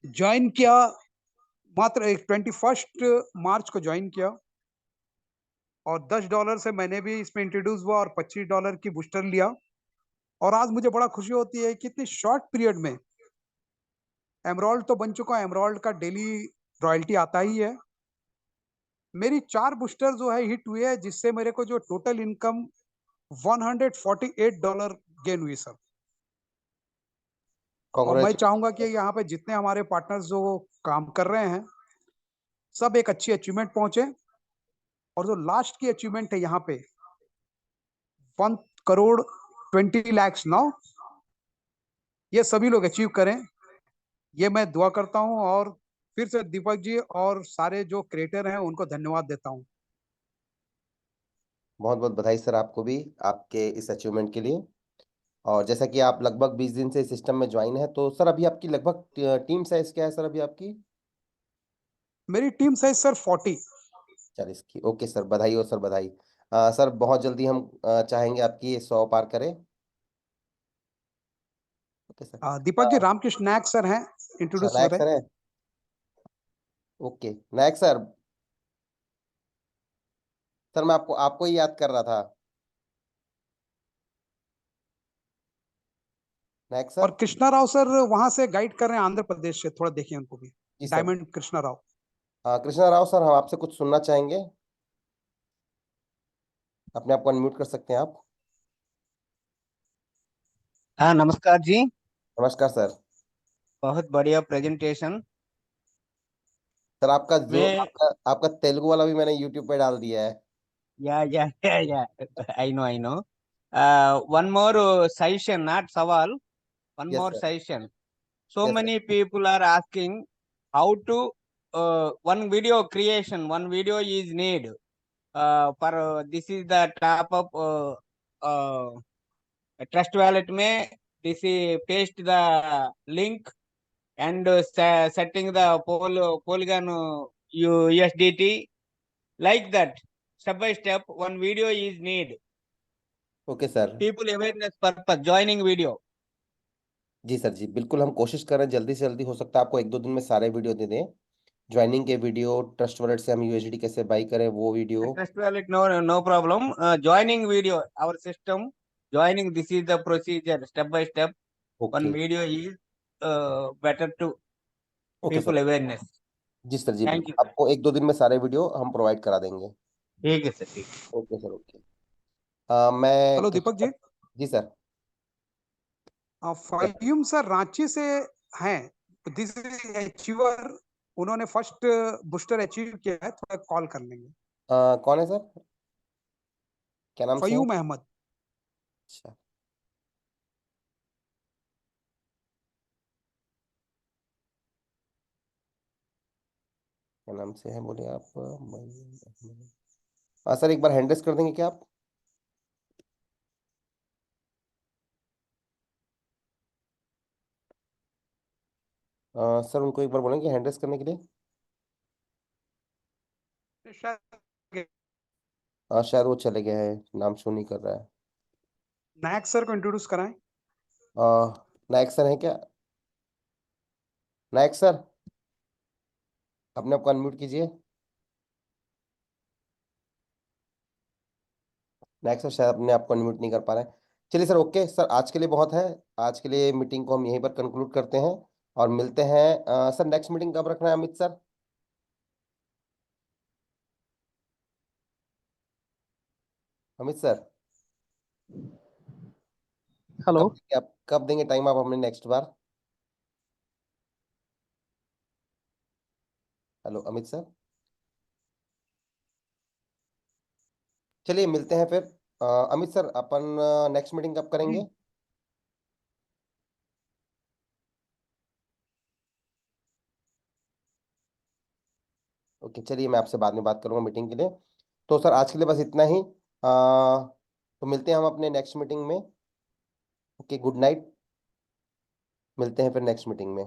ज्वाइन किया, मात्र 21 मार्च को ज्वाइन किया और $10 से मैंने भी इसमें इंट्रोड्यूस हुआ और $25 की बूस्टर लिया और आज मुझे बड़ा खुशी होती है कि इतनी शॉर्ट पीरियड में एमराल्ड तो बन चुका है, एमराल्ड का डेली रॉयल्टी आता ही है। मेरी 4 बूस्टर जो है हिट हुई है, जिससे मेरे को जो टोटल इनकम $148 गेन हुई सर। और मैं Congratulations. चाहूंगा कि यहाँ पे जितने हमारे पार्टनर्स जो काम कर रहे हैं सब एक अच्छी अचीवमेंट पहुंचे और जो लास्ट की अचीवमेंट है यहाँ पे 1,20,20,00,000 नाउ, ये सभी लोग अचीव करें, ये मैं दुआ करता हूं और फिर से दीपक जी और सारे जो क्रिएटर हैं उनको धन्यवाद देता हूं। बहुत बहुत बधाई सर आपको भी आपके इस अचीवमेंट के लिए। और जैसा कि आप लगभग 20 दिन से इस सिस्टम में ज्वाइन है, तो सर अभी आपकी लगभग टीम साइज क्या है सर अभी आपकी? मेरी टीम साइज सर 40। 40 की। ओके सर, बधाई हो सर, बधाई। सर बहुत जल्दी हम चाहेंगे आपकी ये 100 पार करें। Okay sir. Deepak ji, Ramakrishna Nayak sir हैं, इंट्रोड्यूस नायक करें। सर है। ओके नायक सर, सर मैं आपको आपको ही याद कर रहा था। नायक और सर। कृष्णा राव सर वहां से गाइड कर रहे हैं, आंध्र प्रदेश से, थोड़ा देखिए उनको भी। जी sir. Diamond Krishna Rao. Krishna Rao sir, हम आपसे कुछ सुनना चाहेंगे, अपने आप को अनम्यूट कर सकते हैं आप। हाँ नमस्कार जी, नमस्कार सर। बहुत बढ़िया प्रेजेंटेशन। सर आपका जो मैं आपका तेलुगु वाला भी मैंने यूट्यूब पे डाल दिया है। या I know one more suggestion, not सवाल, one yes more sir. suggestion. So yes sir. many people are asking how to one video creation, one video is need for this is the top of trust wallet में this is paste the link and setting the polygon USDT like that, step by step one video is need, okay sir. people awareness purpose joining video. जी sir, जी बिल्कुल, हम कोशिश कर रहे हैं जल्दी से जल्दी, हो सकता है आपको 1-2 दिन में सारे वीडियो दे दें। ज्वाइनिंग के वीडियो, ट्रस्ट वॉलेट से हम यूएसडी कैसे बाई करें वो video. Trust wallet, no problem. Joining video, our system joining, this is the procedure step by step. Okay. One video is better to okay people sir. awareness. जी sir, जी Thank बिल्कुल, you. आपको 1-2 दिन में सारे video हम provide करा देंगे। ठीक है सर, ठीक। Okay sir, okay. मैं हेलो दीपक जी। जी सर। फयूम सर रांची से हैं, दिस इज अचीवर, उन्होंने फर्स्ट बूस्टर अचीव किया है, थोड़ा कॉल कर लेंगे। कौन है सर, क्या नाम से है? फयूम अहमद। अच्छा, क्या नाम से है बोले आप? हाँ सर, एक बार हैंड रेस कर देंगे क्या आप? सर उनको एक बार बोलेंगे हैंड रेस करने के लिए। शायद शायद वो चले गए हैं, नाम शो नहीं कर रहा है। नायक सर को इंट्रोड्यूस कराएं। नायक सर हैं क्या? नायक सर, अपने आप को अनम्यूट कीजिए। नायक सर शायद अपने आप को अनम्यूट नहीं कर पा रहे हैं। चलिए सर, ओके सर, आज के लिए बहुत है। आज के लिए मीटिंग को हम यहीं पर कंक्लूड करते हैं और मिलते हैं। सर नेक्स्ट मीटिंग कब रखना है Amit sir? Amit sir, hello. कब देंगे टाइम आप हमें नेक्स्ट बार? Hello Amit sir. चलिए मिलते हैं फिर। अमित सर, अपन नेक्स्ट मीटिंग कब करेंगे? ओके, चलिए मैं आपसे बाद में बात करूंगा मीटिंग के लिए। तो सर आज के लिए बस इतना ही। तो मिलते हैं हम अपने नेक्स्ट मीटिंग में। Okay, good night. मिलते हैं फिर नेक्स्ट मीटिंग में।